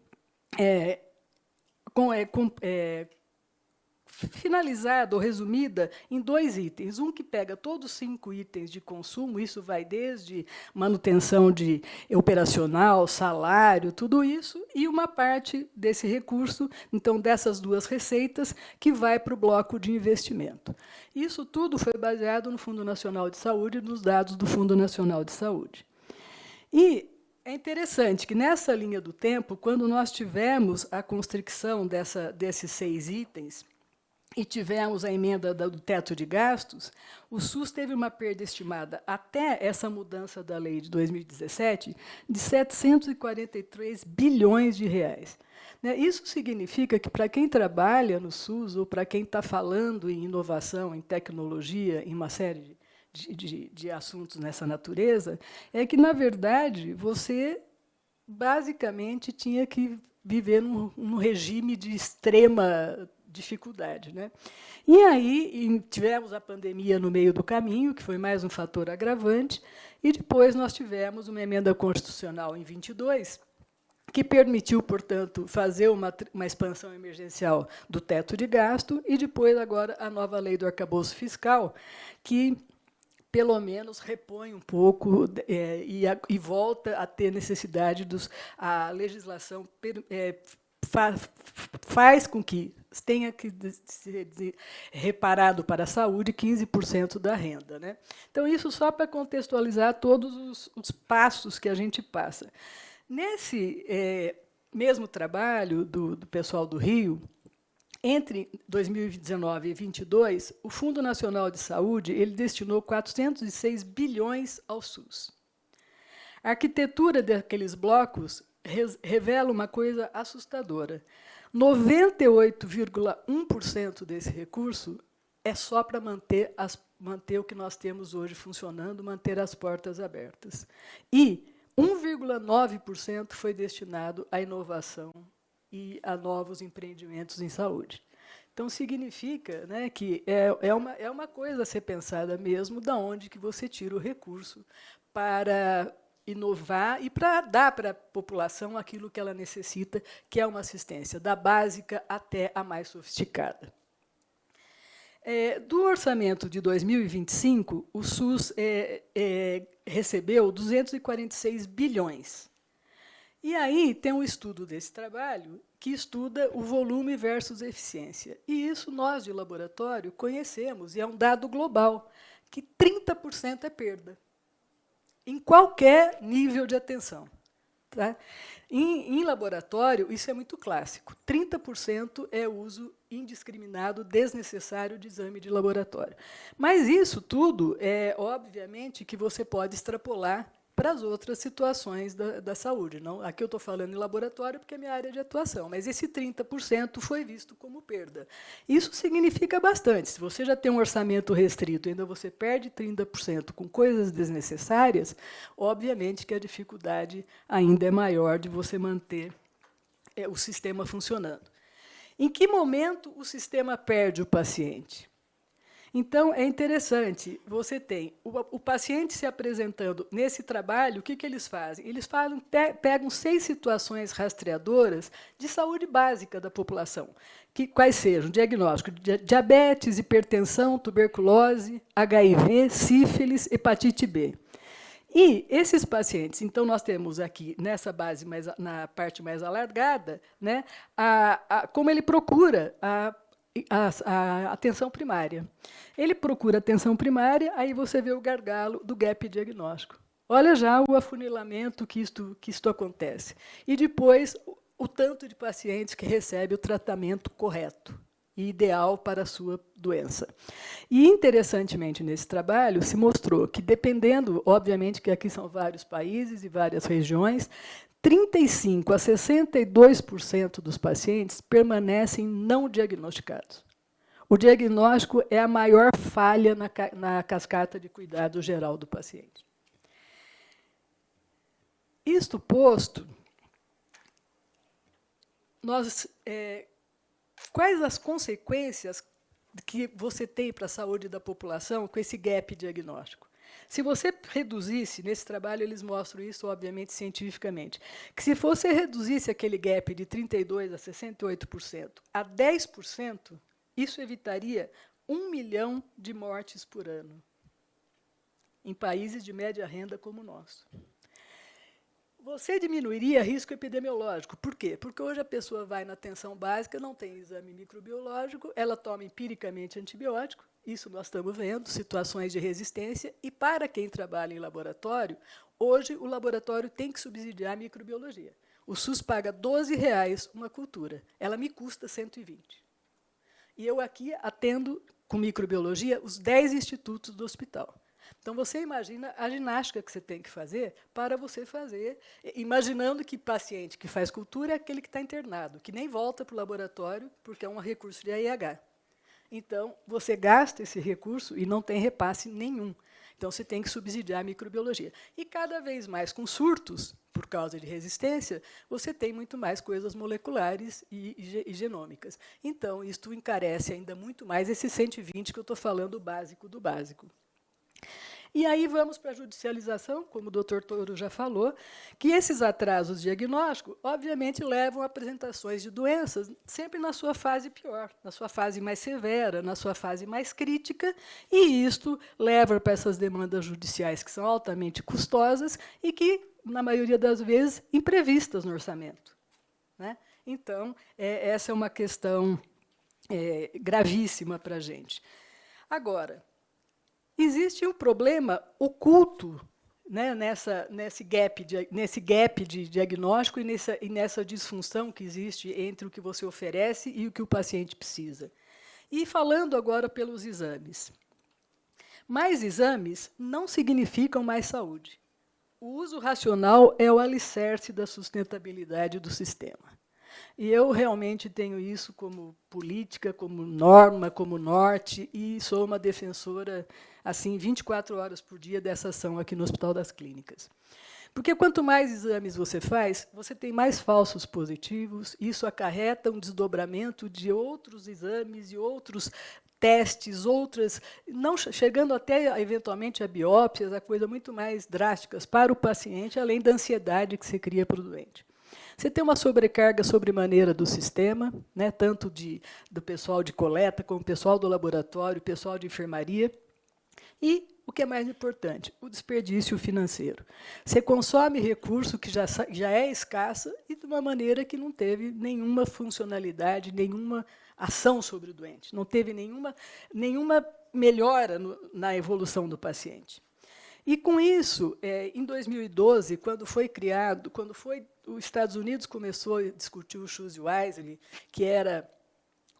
finalizada ou resumida em 2 itens. Um que pega todos os 5 itens de consumo, isso vai desde manutenção operacional, salário, tudo isso, e uma parte desse recurso, então, dessas 2 receitas, que vai para o bloco de investimento. Isso tudo foi baseado no Fundo Nacional de Saúde e nos dados do Fundo Nacional de Saúde. E é interessante que, nessa linha do tempo, quando nós tivemos a constricção desses 6 itens e tivemos a emenda do teto de gastos, o SUS teve uma perda estimada, até essa mudança da lei de 2017, de 743 bilhões de reais. Isso significa que, para quem trabalha no SUS, ou para quem está falando em inovação, em tecnologia, em uma série de assuntos nessa natureza, é que, na verdade, você basicamente tinha que viver num regime de extrema dificuldade, né? E aí tivemos a pandemia no meio do caminho, que foi mais um fator agravante, e depois nós tivemos uma emenda constitucional em 22, que permitiu, portanto, fazer uma expansão emergencial do teto de gasto, e depois, agora, a nova lei do arcabouço fiscal, que pelo menos repõe um pouco e volta a ter necessidade a legislação faz com que tenha que ser reparado para a saúde 15% da renda, né? Então, isso só para contextualizar todos os passos que a gente passa. Nesse mesmo trabalho do pessoal do Rio, entre 2019 e 2022, o Fundo Nacional de Saúde ele destinou 406 bilhões ao SUS. A arquitetura daqueles blocos revela uma coisa assustadora. 98,1% desse recurso é só para manter o que nós temos hoje funcionando, manter as portas abertas. E 1,9% foi destinado à inovação e a novos empreendimentos em saúde. Então, significa, né, que é uma coisa a ser pensada mesmo, de onde que você tira o recurso para inovar e para dar para a população aquilo que ela necessita, que é uma assistência, da básica até a mais sofisticada. Do orçamento de 2025, o SUS recebeu 246 bilhões. E aí tem um estudo desse trabalho que estuda o volume versus eficiência. E isso nós, de laboratório, conhecemos, e é um dado global, que 30% é perda, em qualquer nível de atenção. Tá? Em laboratório, isso é muito clássico. 30% é uso indiscriminado, desnecessário de exame de laboratório. Mas isso tudo é, obviamente, que você pode extrapolar para as outras situações da saúde. Não, aqui eu estou falando em laboratório porque é minha área de atuação, mas esse 30% foi visto como perda. Isso significa bastante. Se você já tem um orçamento restrito e ainda você perde 30% com coisas desnecessárias, obviamente que a dificuldade ainda é maior de você manter o sistema funcionando. Em que momento o sistema perde o paciente? Então, é interessante, você tem o paciente se apresentando nesse trabalho, o que eles fazem? Eles pegam 6 situações rastreadoras de saúde básica da população, quais sejam diagnóstico de diabetes, hipertensão, tuberculose, HIV, sífilis, hepatite B. E esses pacientes, então, nós temos aqui, nessa base, na parte mais alargada, né, como ele procura a atenção primária. Ele procura atenção primária, aí você vê o gargalo do gap diagnóstico. Olha já o afunilamento que isto acontece. E depois, o tanto de pacientes que recebem o tratamento correto e ideal para a sua doença. E, interessantemente, nesse trabalho, se mostrou que, dependendo, obviamente, que aqui são vários países e várias regiões, 35% a 62% dos pacientes permanecem não diagnosticados. O diagnóstico é a maior falha na cascata de cuidado geral do paciente. Isto posto, quais as consequências que você tem para a saúde da população com esse gap diagnóstico? Se você reduzisse, nesse trabalho eles mostram isso, obviamente, cientificamente, que se você reduzisse aquele gap de 32% a 68% a 10%, isso evitaria 1 milhão de mortes por ano, em países de média renda como o nosso. Você diminuiria risco epidemiológico. Por quê? Porque hoje a pessoa vai na atenção básica, não tem exame microbiológico, ela toma empiricamente antibiótico, isso nós estamos vendo, situações de resistência, e para quem trabalha em laboratório, hoje o laboratório tem que subsidiar a microbiologia. O SUS paga R$ 12,00 uma cultura, ela me custa 120. E eu aqui atendo, com microbiologia, os 10 institutos do hospital. Então, você imagina a ginástica que você tem que fazer para você fazer, imaginando que paciente que faz cultura é aquele que está internado, que nem volta para o laboratório, porque é um recurso de AIH. Então, você gasta esse recurso e não tem repasse nenhum. Então, você tem que subsidiar a microbiologia. E, cada vez mais, com surtos, por causa de resistência, você tem muito mais coisas moleculares e genômicas. Então, isto encarece ainda muito mais esse 120 que eu estou falando, básico do básico. E aí vamos para a judicialização, como o doutor Toro já falou, que esses atrasos diagnósticos, obviamente, levam a apresentações de doenças sempre na sua fase pior, na sua fase mais severa, na sua fase mais crítica, e isto leva para essas demandas judiciais que são altamente custosas e que, na maioria das vezes, imprevistas no orçamento. Né? Então, essa é uma questão gravíssima para a gente. Agora, existe um problema oculto, né, nesse gap de diagnóstico e nessa disfunção que existe entre o que você oferece e o que o paciente precisa. E falando agora pelos exames. Mais exames não significam mais saúde. O uso racional é o alicerce da sustentabilidade do sistema. E eu realmente tenho isso como política, como norma, como norte, e sou uma defensora, assim, 24 horas por dia dessa ação aqui no Hospital das Clínicas. Porque quanto mais exames você faz, você tem mais falsos positivos, isso acarreta um desdobramento de outros exames e outros testes, não chegando até, eventualmente, a biópsias, a coisas muito mais drásticas para o paciente, além da ansiedade que se cria para o doente. Você tem uma sobrecarga sobremaneira do sistema, né, tanto do pessoal de coleta, como pessoal do laboratório, pessoal de enfermaria. E, o que é mais importante, o desperdício financeiro. Você consome recurso que já é escasso e de uma maneira que não teve nenhuma funcionalidade, nenhuma ação sobre o doente, não teve nenhuma melhora na evolução do paciente. E, com isso, em 2012, quando os Estados Unidos começou a discutir o Choose Wisely, que era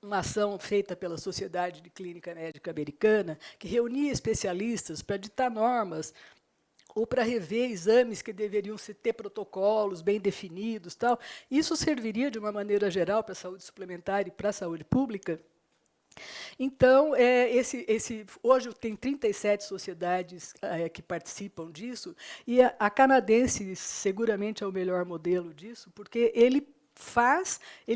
uma ação feita pela Sociedade de Clínica Médica Americana, que reunia especialistas para ditar normas ou para rever exames que deveriam ter protocolos bem definidos. Tal. Isso serviria, de uma maneira geral, para a saúde suplementar e para a saúde pública. Então, hoje tem 37 sociedades que participam disso, e a canadense seguramente é o melhor modelo disso, porque ele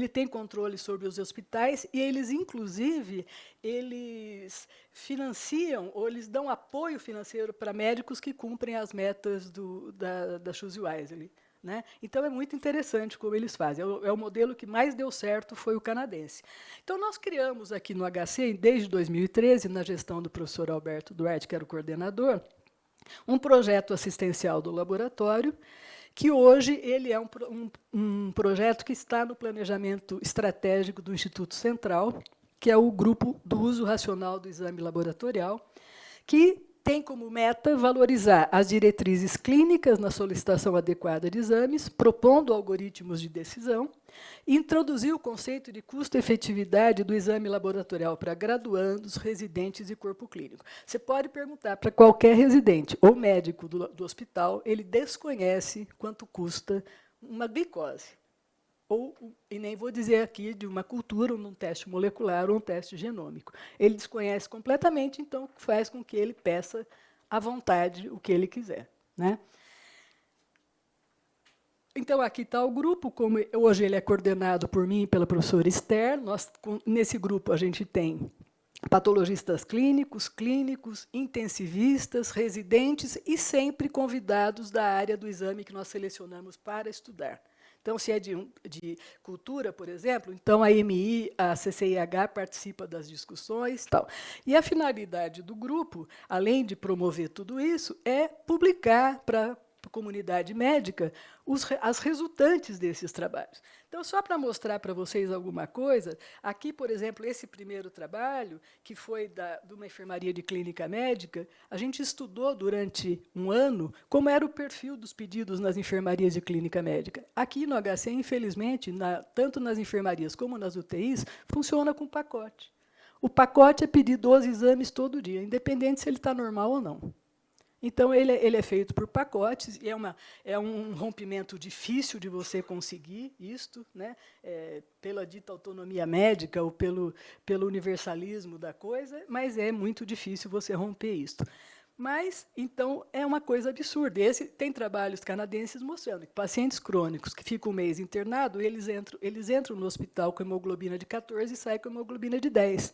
tem controle sobre os hospitais e eles, inclusive, eles financiam ou eles dão apoio financeiro para médicos que cumprem as metas da Choose Wisely. Né? Então, é muito interessante como eles fazem. É o modelo que mais deu certo, foi o canadense. Então, nós criamos aqui no HC, desde 2013, na gestão do professor Alberto Duarte, que era o coordenador, um projeto assistencial do laboratório, que hoje ele é um projeto que está no planejamento estratégico do Instituto Central, que é o Grupo do Uso Racional do Exame Laboratorial, que tem como meta valorizar as diretrizes clínicas na solicitação adequada de exames, propondo algoritmos de decisão, e introduzir o conceito de custo-efetividade do exame laboratorial para graduandos, residentes e corpo clínico. Você pode perguntar para qualquer residente ou médico do hospital, ele desconhece quanto custa uma glicose. E nem vou dizer aqui de uma cultura, ou um teste molecular, ou um teste genômico. Ele desconhece completamente, então faz com que ele peça à vontade o que ele quiser. Né? Então, aqui está o grupo, como hoje ele é coordenado por mim e pela professora Esther. Nesse grupo, a gente tem patologistas clínicos, intensivistas, residentes e sempre convidados da área do exame que nós selecionamos para estudar. Então, se é de cultura, por exemplo, então a MI, a CCIH participa das discussões. Tal. E a finalidade do grupo, além de promover tudo isso, é publicar para a comunidade médica as resultantes desses trabalhos. Então, só para mostrar para vocês alguma coisa, aqui, por exemplo, esse primeiro trabalho, que foi de uma enfermaria de clínica médica, a gente estudou durante um ano como era o perfil dos pedidos nas enfermarias de clínica médica. Aqui no HC, infelizmente, tanto nas enfermarias como nas UTIs, funciona com pacote. O pacote é pedir 12 exames todo dia, independente se ele está normal ou não. Então, ele é feito por pacotes, e é um rompimento difícil de você conseguir isto, né? Pela dita autonomia médica ou pelo universalismo da coisa, mas é muito difícil você romper isto. Mas, então, é uma coisa absurda. Tem trabalhos canadenses mostrando que pacientes crônicos que ficam um mês internados, eles entram no hospital com hemoglobina de 14 e saem com hemoglobina de 10.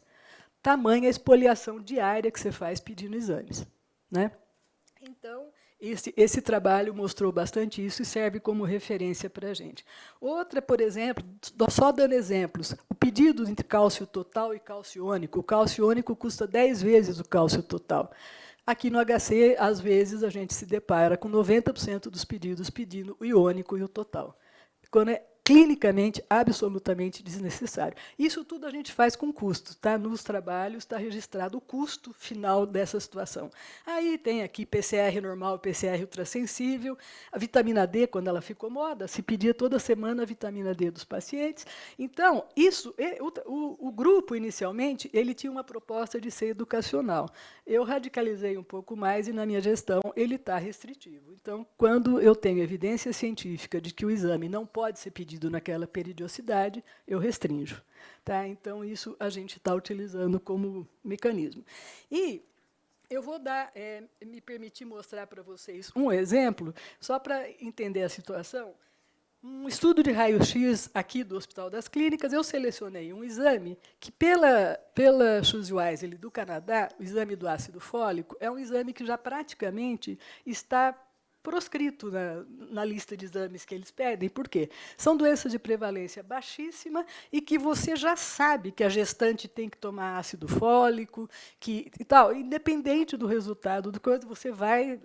Tamanha a espoliação diária que você faz pedindo exames. Né? Então, esse trabalho mostrou bastante isso e serve como referência para a gente. Outra, por exemplo, só dando exemplos, o pedido entre cálcio total e cálcio iônico. O cálcio iônico custa 10 vezes o cálcio total. Aqui no HC, às vezes, a gente se depara com 90% dos pedidos pedindo o iônico e o total. Quando é clinicamente absolutamente desnecessário. Isso tudo a gente faz com custo. Tá? Nos trabalhos está registrado o custo final dessa situação. Aí tem aqui PCR normal, PCR ultrassensível, a vitamina D, quando ela ficou moda, se pedia toda semana a vitamina D dos pacientes. Então, o grupo, inicialmente, ele tinha uma proposta de ser educacional. Eu radicalizei um pouco mais e, na minha gestão, ele está restritivo. Então, quando eu tenho evidência científica de que o exame não pode ser pedido naquela periodicidade, eu restringo. Tá? Então, isso a gente está utilizando como mecanismo. E eu vou me permitir mostrar para vocês um exemplo, só para entender a situação. Um estudo de raio-x aqui do Hospital das Clínicas, eu selecionei um exame que, pela Choose Wisely do Canadá, o exame do ácido fólico, é um exame que já praticamente está proscrito na lista de exames que eles pedem. Por quê? São doenças de prevalência baixíssima e que você já sabe que a gestante tem que tomar ácido fólico, e tal, independente do resultado do coisa, você vai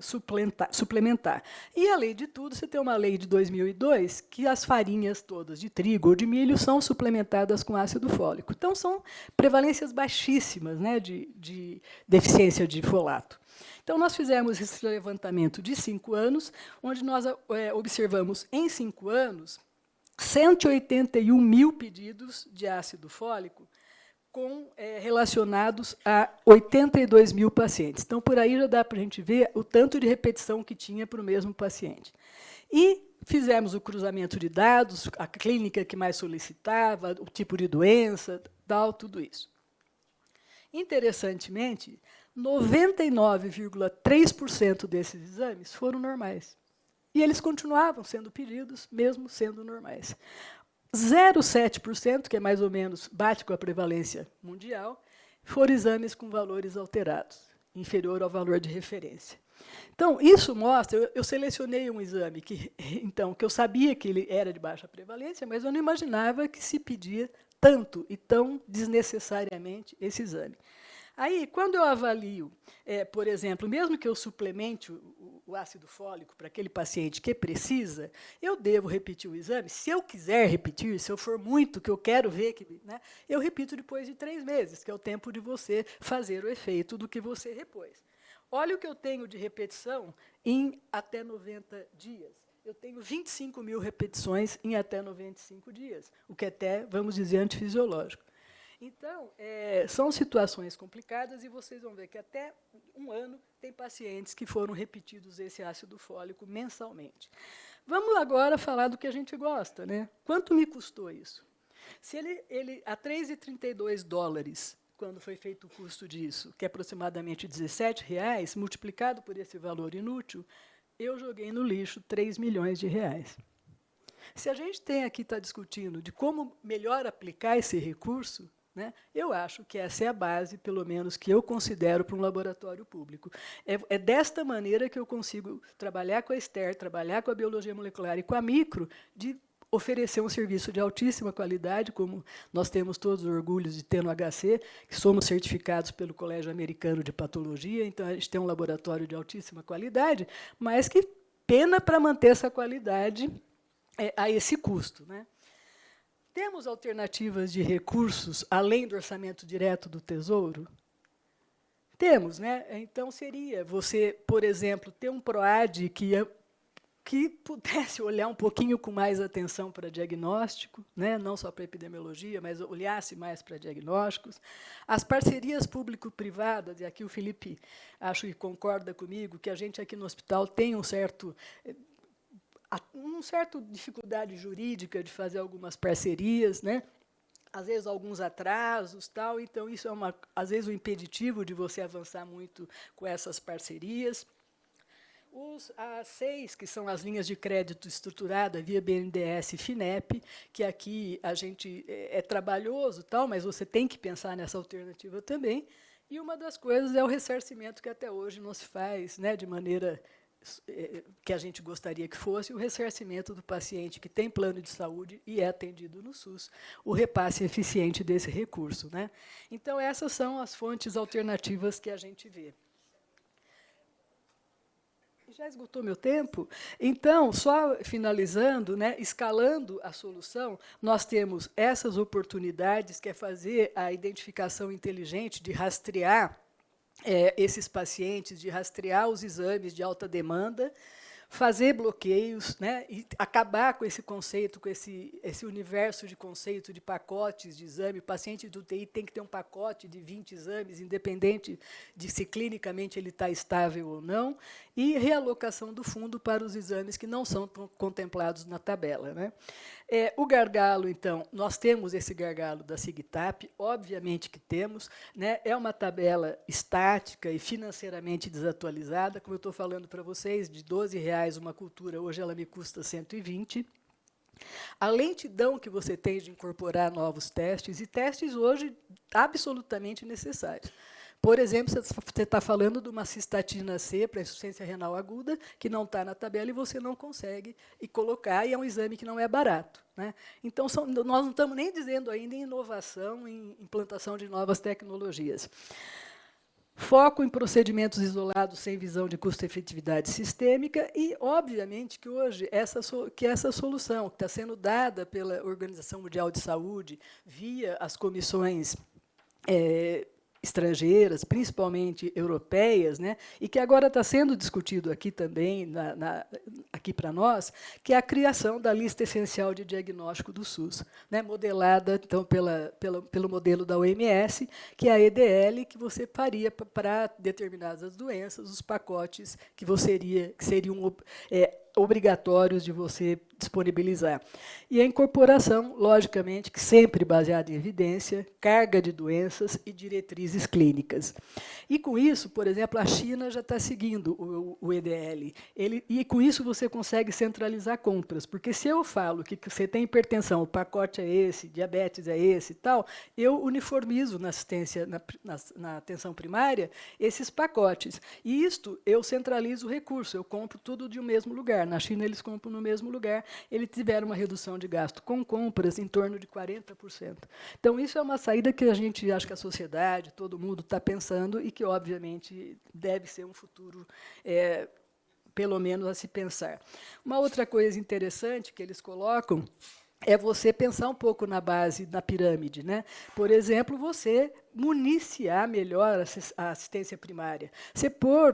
suplementar. E, além de tudo, você tem uma lei de 2002 que as farinhas todas de trigo ou de milho são suplementadas com ácido fólico. Então, são prevalências baixíssimas, né, de deficiência de folato. Então, nós fizemos esse levantamento de 5 anos, onde nós observamos, em 5 anos, 181 mil pedidos de ácido fólico relacionados a 82 mil pacientes. Então, por aí já dá para a gente ver o tanto de repetição que tinha para o mesmo paciente. E fizemos o cruzamento de dados, a clínica que mais solicitava, o tipo de doença, tal, tudo isso. Interessantemente, 99,3% desses exames foram normais. E eles continuavam sendo pedidos, mesmo sendo normais. 0,7%, que é mais ou menos bate com a prevalência mundial, foram exames com valores alterados, inferior ao valor de referência. Então, isso mostra, eu selecionei um exame que eu sabia que ele era de baixa prevalência, mas eu não imaginava que se pedia tanto e tão desnecessariamente esse exame. Aí, quando eu avalio, por exemplo, mesmo que eu suplemente o ácido fólico para aquele paciente que precisa, eu devo repetir o exame. Se eu quiser repetir, se eu for muito, que eu quero ver, eu repito depois de 3 meses, que é o tempo de você fazer o efeito do que você repôs. Olha o que eu tenho de repetição em até 90 dias. Eu tenho 25 mil repetições em até 95 dias, o que é até, vamos dizer, antifisiológico. Então, são situações complicadas, e vocês vão ver que até 1 ano tem pacientes que foram repetidos esse ácido fólico mensalmente. Vamos agora falar do que a gente gosta, né? Quanto me custou isso? Se ele a $3,32, quando foi feito o custo disso, que é aproximadamente R$17, multiplicado por esse valor inútil, eu joguei no lixo R$3 milhões. Se a gente está discutindo de como melhor aplicar esse recurso, eu acho que essa é a base, pelo menos, que eu considero para um laboratório público. É desta maneira que eu consigo trabalhar com a Ester, trabalhar com a biologia molecular e com a micro, de oferecer um serviço de altíssima qualidade, como nós temos todos os orgulhos de ter no HC, que somos certificados pelo Colégio Americano de Patologia, então a gente tem um laboratório de altíssima qualidade, mas que pena para manter essa qualidade a esse custo, Temos alternativas de recursos além do orçamento direto do Tesouro? Temos. Então, seria você, por exemplo, ter um PROAD que pudesse olhar um pouquinho com mais atenção para diagnóstico, não só para epidemiologia, mas olhasse mais para diagnósticos. As parcerias público-privadas, e aqui o Felipe acho que concorda comigo, que a gente aqui no hospital tem uma certa dificuldade jurídica de fazer algumas parcerias, às vezes alguns atrasos, então isso é às vezes um impeditivo de você avançar muito com essas parcerias. As 6, que são as linhas de crédito estruturada via BNDES e FINEP, que aqui a gente é trabalhoso, mas você tem que pensar nessa alternativa também. E uma das coisas é o ressarcimento, que até hoje não se faz de maneira que a gente gostaria que fosse, o ressarcimento do paciente que tem plano de saúde e é atendido no SUS, o repasse eficiente desse recurso. Então, essas são as fontes alternativas que a gente vê. Já esgotou meu tempo? Então, só finalizando, escalando a solução, nós temos essas oportunidades, que é fazer a identificação inteligente de rastrear esses pacientes, de rastrear os exames de alta demanda, fazer bloqueios, e acabar com esse conceito, com esse universo de conceito de pacotes de exame. O paciente do UTI tem que ter um pacote de 20 exames, independente de se clinicamente ele está estável ou não, e realocação do fundo para os exames que não são contemplados na tabela. O gargalo, então, nós temos esse gargalo da SIGTAP, obviamente que temos, é uma tabela estática e financeiramente desatualizada, como eu estou falando para vocês, de R$12 uma cultura, hoje ela me custa 120. A lentidão que você tem de incorporar novos testes, e testes hoje absolutamente necessários. Por exemplo, você está falando de uma cistatina C para insuficiência renal aguda, que não está na tabela e você não consegue colocar, e é um exame que não é barato. Então, nós não estamos nem dizendo ainda em inovação, em implantação de novas tecnologias. Foco em procedimentos isolados sem visão de custo-efetividade sistêmica e, obviamente, que hoje essa solução que está sendo dada pela Organização Mundial de Saúde via as comissões estrangeiras, principalmente europeias, né, e que agora está sendo discutido aqui também, aqui para nós, que é a criação da lista essencial de diagnóstico do SUS, né, modelada então pelo modelo da OMS, que é a EDL, que você faria para determinadas doenças, os pacotes que seriam obrigatórios de você disponibilizar. E a incorporação, logicamente, que sempre baseada em evidência, carga de doenças e diretrizes clínicas. E, com isso, por exemplo, a China já está seguindo o EDL. E, com isso, você consegue centralizar compras. Porque, se eu falo que você tem hipertensão, o pacote é esse, diabetes é esse e tal, eu uniformizo na assistência, na atenção primária, esses pacotes. E isto, eu centralizo o recurso, eu compro tudo de um mesmo lugar. Na China, eles compram no mesmo lugar. Eles tiveram uma redução de gasto com compras em torno de 40%. Então, isso é uma saída que a gente acha que a sociedade, todo mundo está pensando e que, obviamente, deve ser um futuro, pelo menos, a se pensar. Uma outra coisa interessante que eles colocam é você pensar um pouco na base da pirâmide, né? Por exemplo, você municiar melhor a assistência primária. Você pôr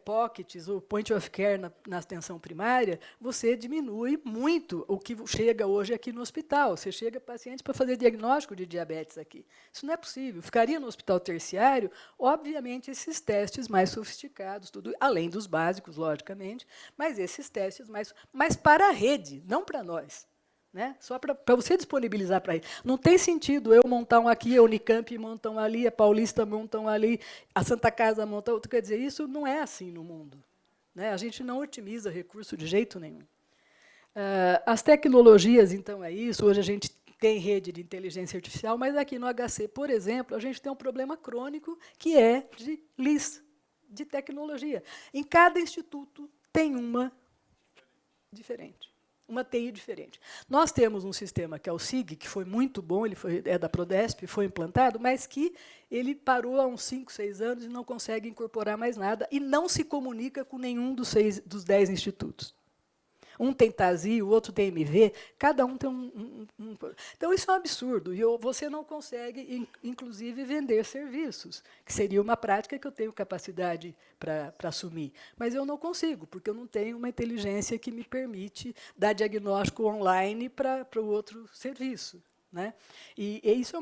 pockets ou point of care na atenção primária, você diminui muito o que chega hoje aqui no hospital. Você chega pacientes para fazer diagnóstico de diabetes aqui. Isso não é possível. Ficaria no hospital terciário, obviamente, esses testes mais sofisticados, tudo, além dos básicos, logicamente, mas esses testes mais para a rede, não para nós. Né? Só para você disponibilizar para ele. Não tem sentido eu montar um aqui, a Unicamp monta um ali, a Paulista monta um ali, a Santa Casa monta outro. Quer dizer, isso não é assim no mundo. Né? A gente não otimiza recurso de jeito nenhum. As tecnologias, então, é isso. Hoje a gente tem rede de inteligência artificial, mas aqui no HC, por exemplo, a gente tem um problema crônico que é de LIS, de tecnologia. Em cada instituto tem uma diferente. Uma TI diferente. Nós temos um sistema que é o SIG, que foi muito bom, é da Prodesp, foi implantado, mas que ele parou há uns 5, 6 anos e não consegue incorporar mais nada e não se comunica com nenhum dos 10 institutos. Um tem TASI, o outro tem MV, cada um tem Então, isso é um absurdo. E você não consegue, inclusive, vender serviços, que seria uma prática que eu tenho capacidade para assumir. Mas eu não consigo, porque eu não tenho uma inteligência que me permite dar diagnóstico online para o outro serviço. Né? E isso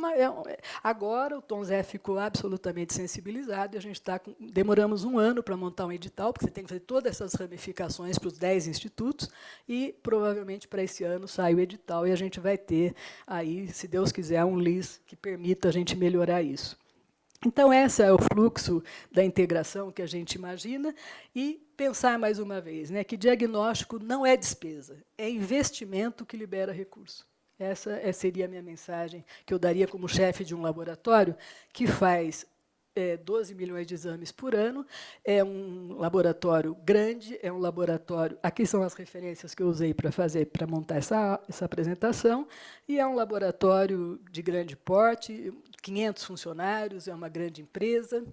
agora o Tom Zé ficou absolutamente sensibilizado e a gente demoramos 1 ano para montar um edital, porque você tem que fazer todas essas ramificações para os 10 institutos, e provavelmente para esse ano sai o edital e a gente vai ter aí, se Deus quiser, um LIS que permita a gente melhorar isso. Então, esse é o fluxo da integração que a gente imagina, e pensar mais uma vez, né, que diagnóstico não é despesa, é investimento que libera recurso. Essa seria a minha mensagem que eu daria como chefe de um laboratório que faz 12 milhões de exames por ano, é um laboratório grande, é um laboratório... Aqui são as referências que eu usei para montar essa apresentação, e é um laboratório de grande porte, 500 funcionários, é uma grande empresa,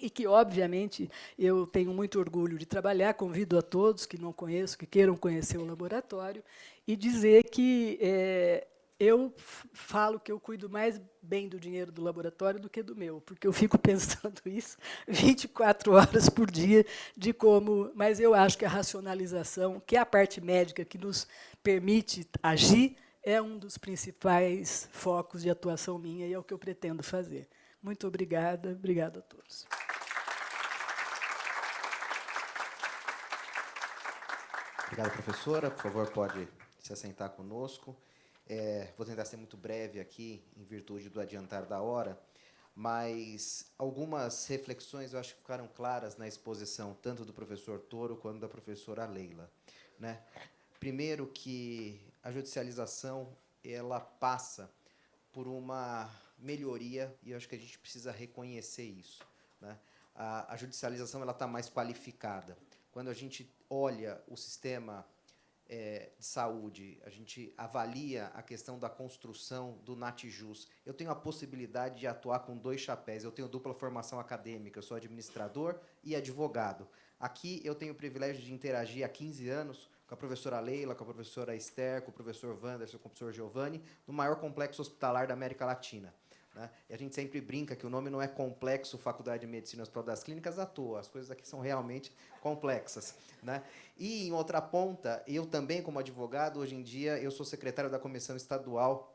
e que, obviamente, eu tenho muito orgulho de trabalhar. Convido a todos que não conheço, que queiram conhecer o laboratório, e dizer que eu falo que eu cuido mais bem do dinheiro do laboratório do que do meu, porque eu fico pensando isso 24 horas por dia, de como... Mas eu acho que a racionalização, que é a parte médica que nos permite agir, é um dos principais focos de atuação minha, e é o que eu pretendo fazer. Muito obrigada. Obrigada a todos. Obrigado, professora. Por favor, pode se assentar conosco. Vou tentar ser muito breve aqui, em virtude do adiantar da hora, mas algumas reflexões eu acho que ficaram claras na exposição, tanto do professor Toro quanto da professora Leila. Né? Primeiro, que a judicialização ela passa por uma melhoria, e eu acho que a gente precisa reconhecer isso. Né? A judicialização está mais qualificada. Quando a gente olha o sistema de saúde, a gente avalia a questão da construção do NATJUS. Eu tenho a possibilidade de atuar com 2 chapéus. Eu tenho dupla formação acadêmica, eu sou administrador e advogado. Aqui eu tenho o privilégio de interagir há 15 anos com a professora Leila, com a professora Esther, com o professor Wanderson, com o professor Giovanni, no maior complexo hospitalar da América Latina. né? E a gente sempre brinca que o nome não é complexo Faculdade de Medicina e Hospital das Clínicas à toa, as coisas aqui são realmente complexas, né? E, em outra ponta, eu também, como advogado, hoje em dia, eu sou secretário da Comissão Estadual,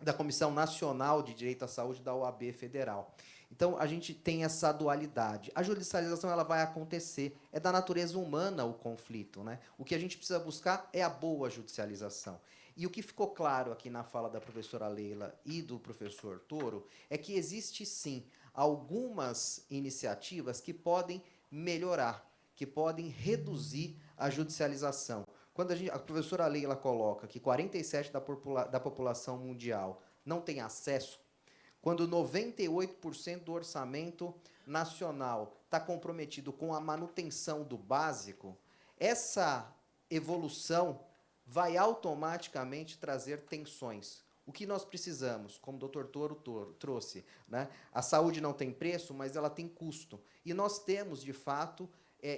da Comissão Nacional de Direito à Saúde da OAB Federal. Então, a gente tem essa dualidade. A judicialização ela vai acontecer, é da natureza humana o conflito, né? O que a gente precisa buscar é a boa judicialização. E o que ficou claro aqui na fala da professora Leila e do professor Toro é que existe, sim, algumas iniciativas que podem melhorar, que podem reduzir a judicialização. Quando a professora Leila coloca que 47% da população mundial não tem acesso, quando 98% do orçamento nacional está comprometido com a manutenção do básico, essa evolução vai automaticamente trazer tensões. O que nós precisamos, como o Dr. Toro trouxe, né? A saúde não tem preço, mas ela tem custo. E nós temos, de fato,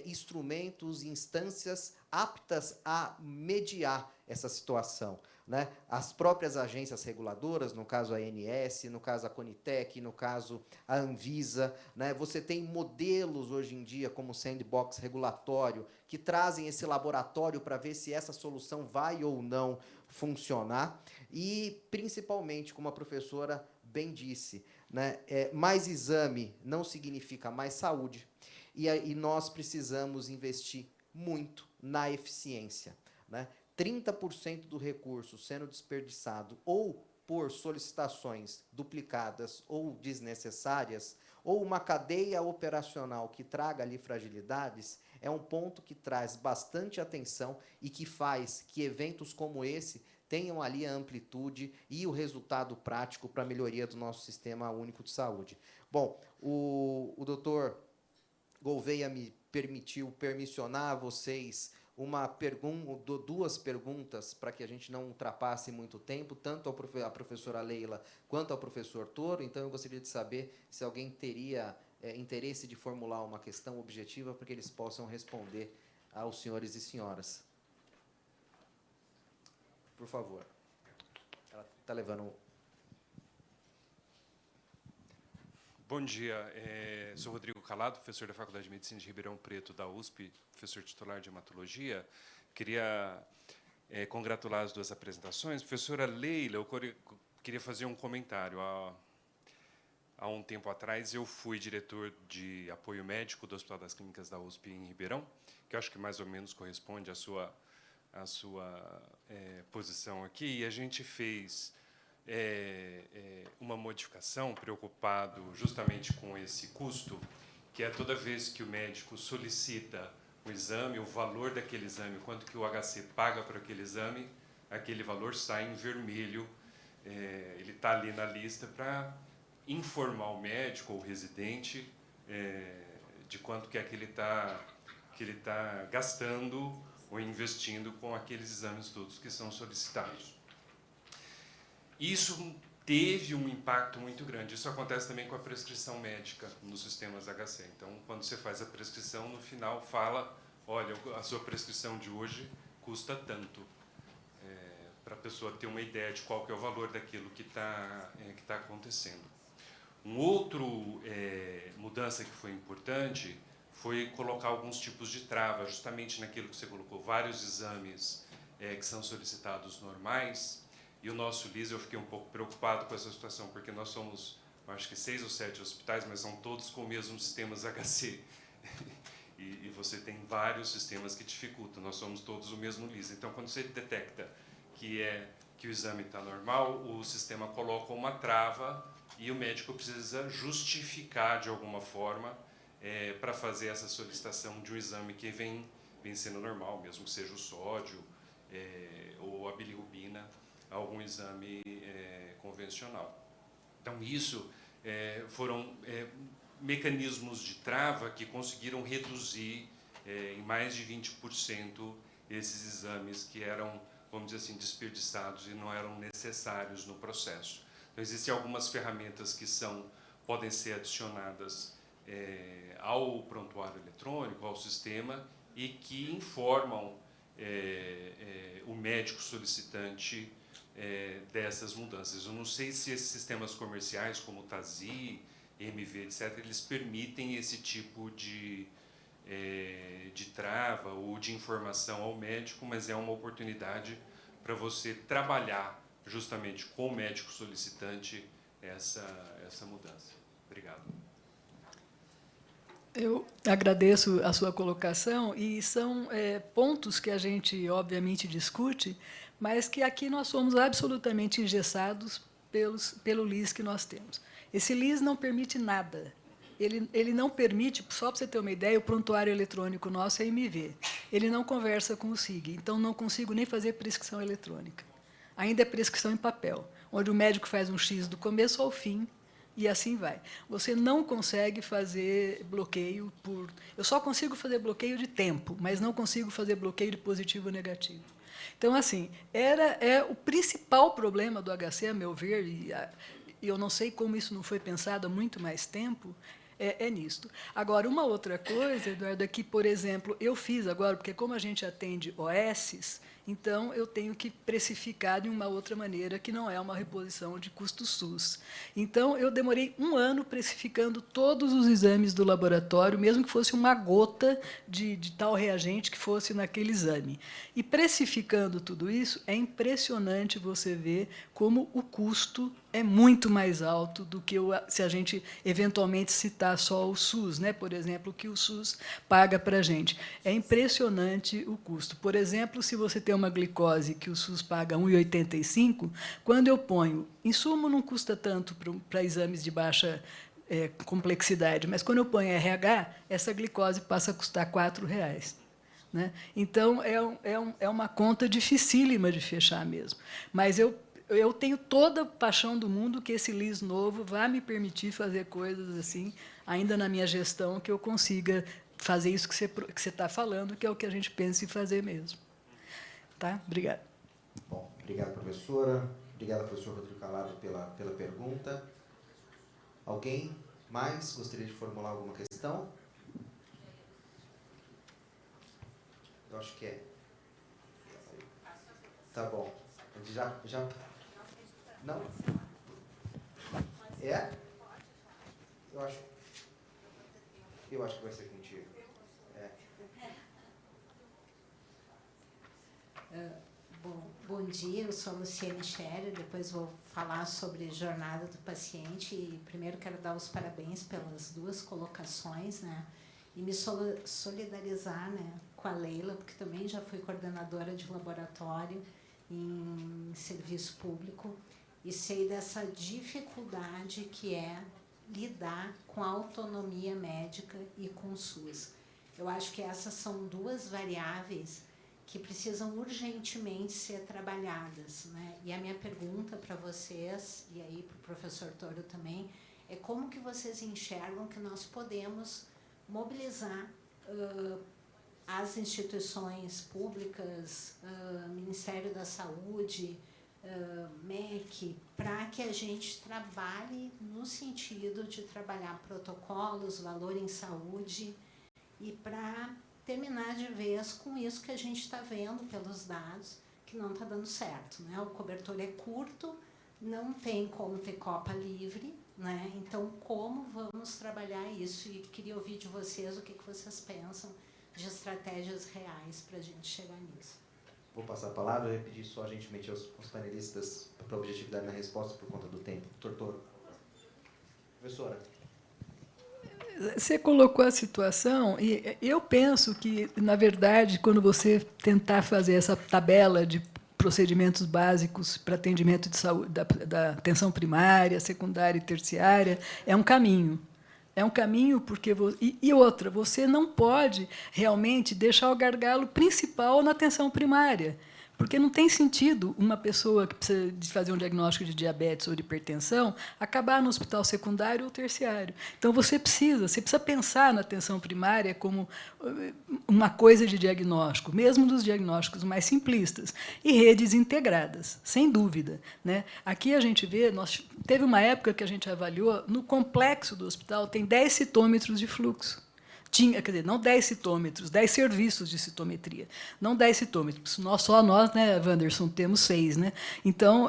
instrumentos, instâncias aptas a mediar essa situação, né? As próprias agências reguladoras, no caso a ANS, no caso a Conitec, no caso a Anvisa, né? Você tem modelos hoje em dia como o sandbox regulatório que trazem esse laboratório para ver se essa solução vai ou não funcionar e, principalmente, como a professora bem disse, né? Mais exame não significa mais saúde. E nós precisamos investir muito na eficiência, né? 30% do recurso sendo desperdiçado ou por solicitações duplicadas ou desnecessárias, ou uma cadeia operacional que traga ali fragilidades, é um ponto que traz bastante atenção e que faz que eventos como esse tenham ali a amplitude e o resultado prático para a melhoria do nosso sistema único de saúde. Bom, o doutor Gouveia me permissionar a vocês duas perguntas para que a gente não ultrapasse muito tempo, tanto a professora Leila quanto ao professor Toro. Então, eu gostaria de saber se alguém teria interesse de formular uma questão objetiva para que eles possam responder aos senhores e senhoras. Por favor. Ela está levando... Bom dia, sou Rodrigo Calado, professor da Faculdade de Medicina de Ribeirão Preto, da USP, professor titular de hematologia. Queria congratular as duas apresentações. Professora Leila, eu queria fazer um comentário. Há um tempo atrás, eu fui diretor de apoio médico do Hospital das Clínicas da USP em Ribeirão, que eu acho que mais ou menos corresponde à sua posição aqui, e a gente fez... uma modificação preocupado justamente com esse custo, que é toda vez que o médico solicita o exame, o valor daquele exame, quanto que o HC paga para aquele exame, aquele valor sai em vermelho, ele está ali na lista para informar o médico ou o residente de quanto que é que ele está gastando ou investindo com aqueles exames todos que são solicitados. Isso teve um impacto muito grande. Isso acontece também com a prescrição médica nos sistemas HC. Então, quando você faz a prescrição, no final fala, olha, a sua prescrição de hoje custa tanto, para a pessoa ter uma ideia de qual que é o valor daquilo que está acontecendo. Um outro mudança que foi importante foi colocar alguns tipos de trava, justamente naquilo que você colocou, vários exames que são solicitados normais. E o nosso LIS, eu fiquei um pouco preocupado com essa situação, porque nós somos, acho que 6 ou 7 hospitais, mas são todos com o mesmo sistemas HC. E você tem vários sistemas que dificultam, nós somos todos o mesmo LIS. Então, quando você detecta que o exame está normal, o sistema coloca uma trava e o médico precisa justificar de alguma forma para fazer essa solicitação de um exame que vem sendo normal, mesmo que seja o sódio ou a bilirrubina, algum exame convencional. Então, isso foram mecanismos de trava que conseguiram reduzir em mais de 20% esses exames que eram, vamos dizer assim, desperdiçados e não eram necessários no processo. Então, existem algumas ferramentas que podem ser adicionadas ao prontuário eletrônico, ao sistema, e que informam o médico solicitante dessas mudanças. Eu não sei se esses sistemas comerciais, como o TASI, MV, etc., eles permitem esse tipo de trava ou de informação ao médico, mas é uma oportunidade para você trabalhar justamente com o médico solicitante essa mudança. Obrigado. Eu agradeço a sua colocação, e são pontos que a gente, obviamente, discute, mas que aqui nós somos absolutamente engessados pelo LIS que nós temos. Esse LIS não permite nada. Ele não permite, só para você ter uma ideia, o prontuário eletrônico nosso é MV. Ele não conversa com o SIG, então não consigo nem fazer prescrição eletrônica. Ainda é prescrição em papel, onde o médico faz um X do começo ao fim, e assim vai. Você não consegue fazer bloqueio por... Eu só consigo fazer bloqueio de tempo, mas não consigo fazer bloqueio de positivo ou negativo. Então, assim, é o principal problema do HC, a meu ver, e eu não sei como isso não foi pensado há muito mais tempo, é nisto. Agora, uma outra coisa, Eduardo, é que, por exemplo, eu fiz agora, porque como a gente atende OSs, então eu tenho que precificar de uma outra maneira, que não é uma reposição de custo SUS. Então, eu demorei 1 ano precificando todos os exames do laboratório, mesmo que fosse uma gota de tal reagente que fosse naquele exame. E precificando tudo isso, é impressionante você ver como o custo é muito mais alto do que se a gente eventualmente citar só o SUS, né? Por exemplo, o que o SUS paga para a gente. É impressionante o custo. Por exemplo, se você tem uma glicose que o SUS paga 1,85, quando eu ponho... Insumo não custa tanto para exames de baixa complexidade, mas quando eu ponho RH, essa glicose passa a custar R$4. Né? Então, é uma conta dificílima de fechar mesmo. Mas eu tenho toda a paixão do mundo que esse LIS novo vai me permitir fazer coisas assim, ainda na minha gestão, que eu consiga fazer isso que você está falando, que é o que a gente pensa em fazer mesmo. Tá? Obrigada. Bom, obrigado, professora. Obrigado, professor Rodrigo Calado, pela pergunta. Alguém mais gostaria de formular alguma questão? Eu acho que é. Tá bom. Já... Não? É? Eu acho que vai ser contigo. Bom dia, eu sou a Luciane Scherer, depois vou falar sobre Jornada do Paciente. E primeiro quero dar os parabéns pelas 2 colocações, né? E me solidarizar, né, com a Leila, porque também já fui coordenadora de laboratório em serviço público e sei dessa dificuldade que é lidar com a autonomia médica e com o SUS. Eu acho que essas são 2 variáveis que precisam urgentemente ser trabalhadas, né? E a minha pergunta para vocês, e aí para o professor Toro também, é como que vocês enxergam que nós podemos mobilizar as instituições públicas, Ministério da Saúde, MEC, para que a gente trabalhe no sentido de trabalhar protocolos, valor em saúde, e para terminar de vez com isso que a gente está vendo pelos dados, que não está dando certo, né? O cobertor é curto, não tem como ter copa livre, né? Então, como vamos trabalhar isso? E queria ouvir de vocês o que vocês pensam de estratégias reais para a gente chegar nisso. Vou passar a palavra e pedir só gentilmente aos panelistas para objetividade na resposta por conta do tempo. Doutor Toro. Professora. Você colocou a situação, e eu penso que, na verdade, quando você tentar fazer essa tabela de procedimentos básicos para atendimento de saúde, da atenção primária, secundária e terciária, é um caminho. É um caminho porque... E outra, você não pode realmente deixar o gargalo principal na atenção primária, porque não tem sentido uma pessoa que precisa de fazer um diagnóstico de diabetes ou de hipertensão acabar no hospital secundário ou terciário. Então, você precisa pensar na atenção primária como uma coisa de diagnóstico, mesmo dos diagnósticos mais simplistas, e redes integradas, sem dúvida. Né? Aqui a gente vê, teve uma época que a gente avaliou, no complexo do hospital tem 10 citômetros de fluxo. tinha, quer dizer, não 10 citômetros, 10 serviços de citometria, não 10 citômetros. Só nós, né, Wanderson, temos 6. Né? Então,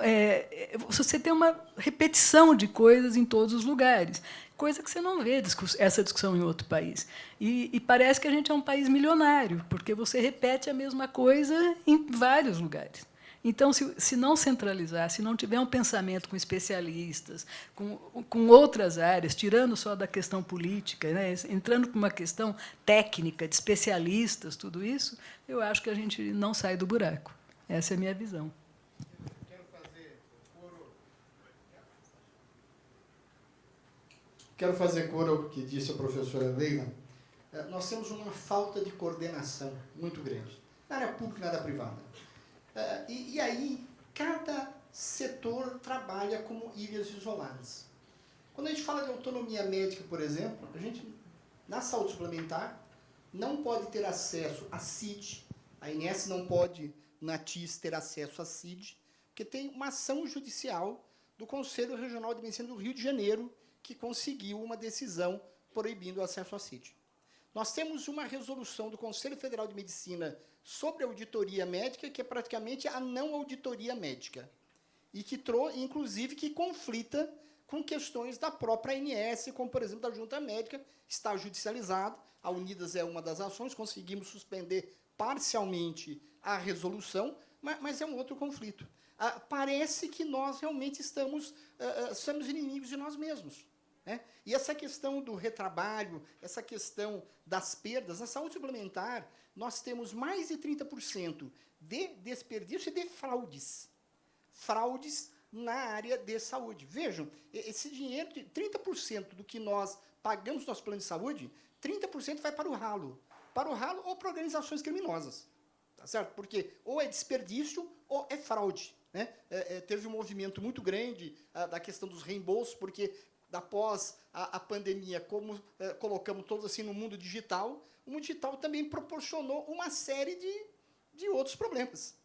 você tem uma repetição de coisas em todos os lugares, coisa que você não vê essa discussão em outro país. E parece que a gente é um país milionário, porque você repete a mesma coisa em vários lugares. Então, se não centralizar, se não tiver um pensamento com especialistas, com outras áreas, tirando só da questão política, né, entrando com uma questão técnica, de especialistas, tudo isso, eu acho que a gente não sai do buraco. Essa é a minha visão. Quero fazer coro ao que disse a professora Leila. Nós temos uma falta de coordenação muito grande, na área pública e na área privada. E aí, cada setor trabalha como ilhas isoladas. Quando a gente fala de autonomia médica, por exemplo, a gente, na saúde suplementar, não pode ter acesso à CID, a INS não pode, na TIS, ter acesso à CID, porque tem uma ação judicial do Conselho Regional de Medicina do Rio de Janeiro, que conseguiu uma decisão proibindo o acesso à CID. Nós temos uma resolução do Conselho Federal de Medicina sobre a auditoria médica, que é praticamente a não auditoria médica, e que, inclusive, que conflita com questões da própria ANS, como, por exemplo, da Junta Médica, está judicializado, a Unidas é uma das ações, conseguimos suspender parcialmente a resolução, mas é um outro conflito. Parece que nós realmente somos inimigos de nós mesmos. Né? E essa questão do retrabalho, essa questão das perdas, na saúde suplementar, nós temos mais de 30% de desperdício e de fraudes. Fraudes na área de saúde. Vejam, esse dinheiro, 30% do que nós pagamos no nosso plano de saúde, 30% vai para o ralo ou para organizações criminosas. Tá certo? Porque ou é desperdício ou é fraude. Né? Teve um movimento muito grande da questão dos reembolsos, porque após a pandemia, como colocamos todos assim no mundo digital, o mundo digital também proporcionou uma série de outros problemas.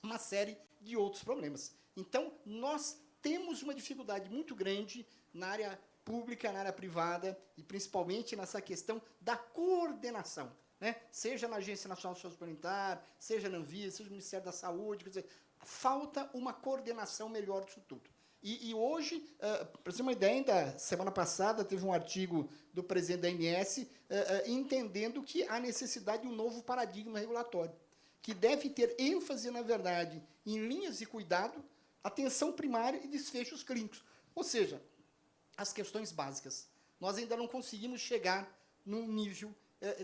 Uma série de outros problemas. Então, nós temos uma dificuldade muito grande na área pública, na área privada, e principalmente nessa questão da coordenação. Né? Seja na Agência Nacional de Saúde Suplementar, seja na Anvisa, seja no Ministério da Saúde, quer dizer, falta uma coordenação melhor disso tudo. E hoje, para você ter uma ideia, ainda semana passada teve um artigo do presidente da ANS entendendo que há necessidade de um novo paradigma regulatório, que deve ter ênfase, na verdade, em linhas de cuidado, atenção primária e desfechos clínicos. Ou seja, as questões básicas. Nós ainda não conseguimos chegar num nível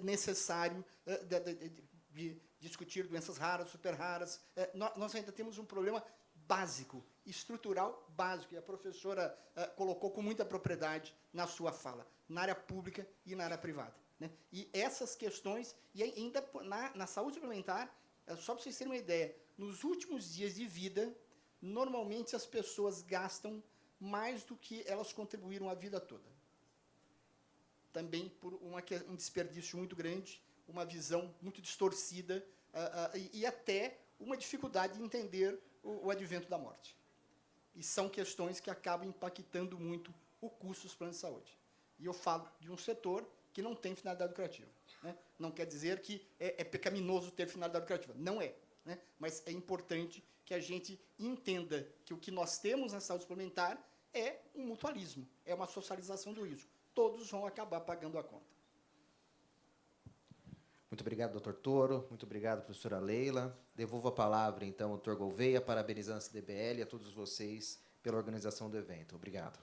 necessário de discutir doenças raras, super raras. Nós ainda temos um problema básico, estrutural básico, e a professora colocou com muita propriedade na sua fala, na área pública e na área privada. Né? E essas questões, e ainda na saúde suplementar, só para vocês terem uma ideia, nos últimos dias de vida, normalmente as pessoas gastam mais do que elas contribuíram a vida toda. Também por um desperdício muito grande, uma visão muito distorcida e até uma dificuldade de entender o advento da morte. E são questões que acabam impactando muito o custo dos planos de saúde. E eu falo de um setor que não tem finalidade lucrativa. Né? Não quer dizer que é pecaminoso ter finalidade lucrativa. Não é. Né? Mas é importante que a gente entenda que o que nós temos na saúde suplementar é um mutualismo, é uma socialização do risco. Todos vão acabar pagando a conta. Muito obrigado, doutor Toro. Muito obrigado, professora Leila. Devolvo a palavra, então, ao doutor Gouveia, parabenizando a CDBL e a todos vocês pela organização do evento. Obrigado.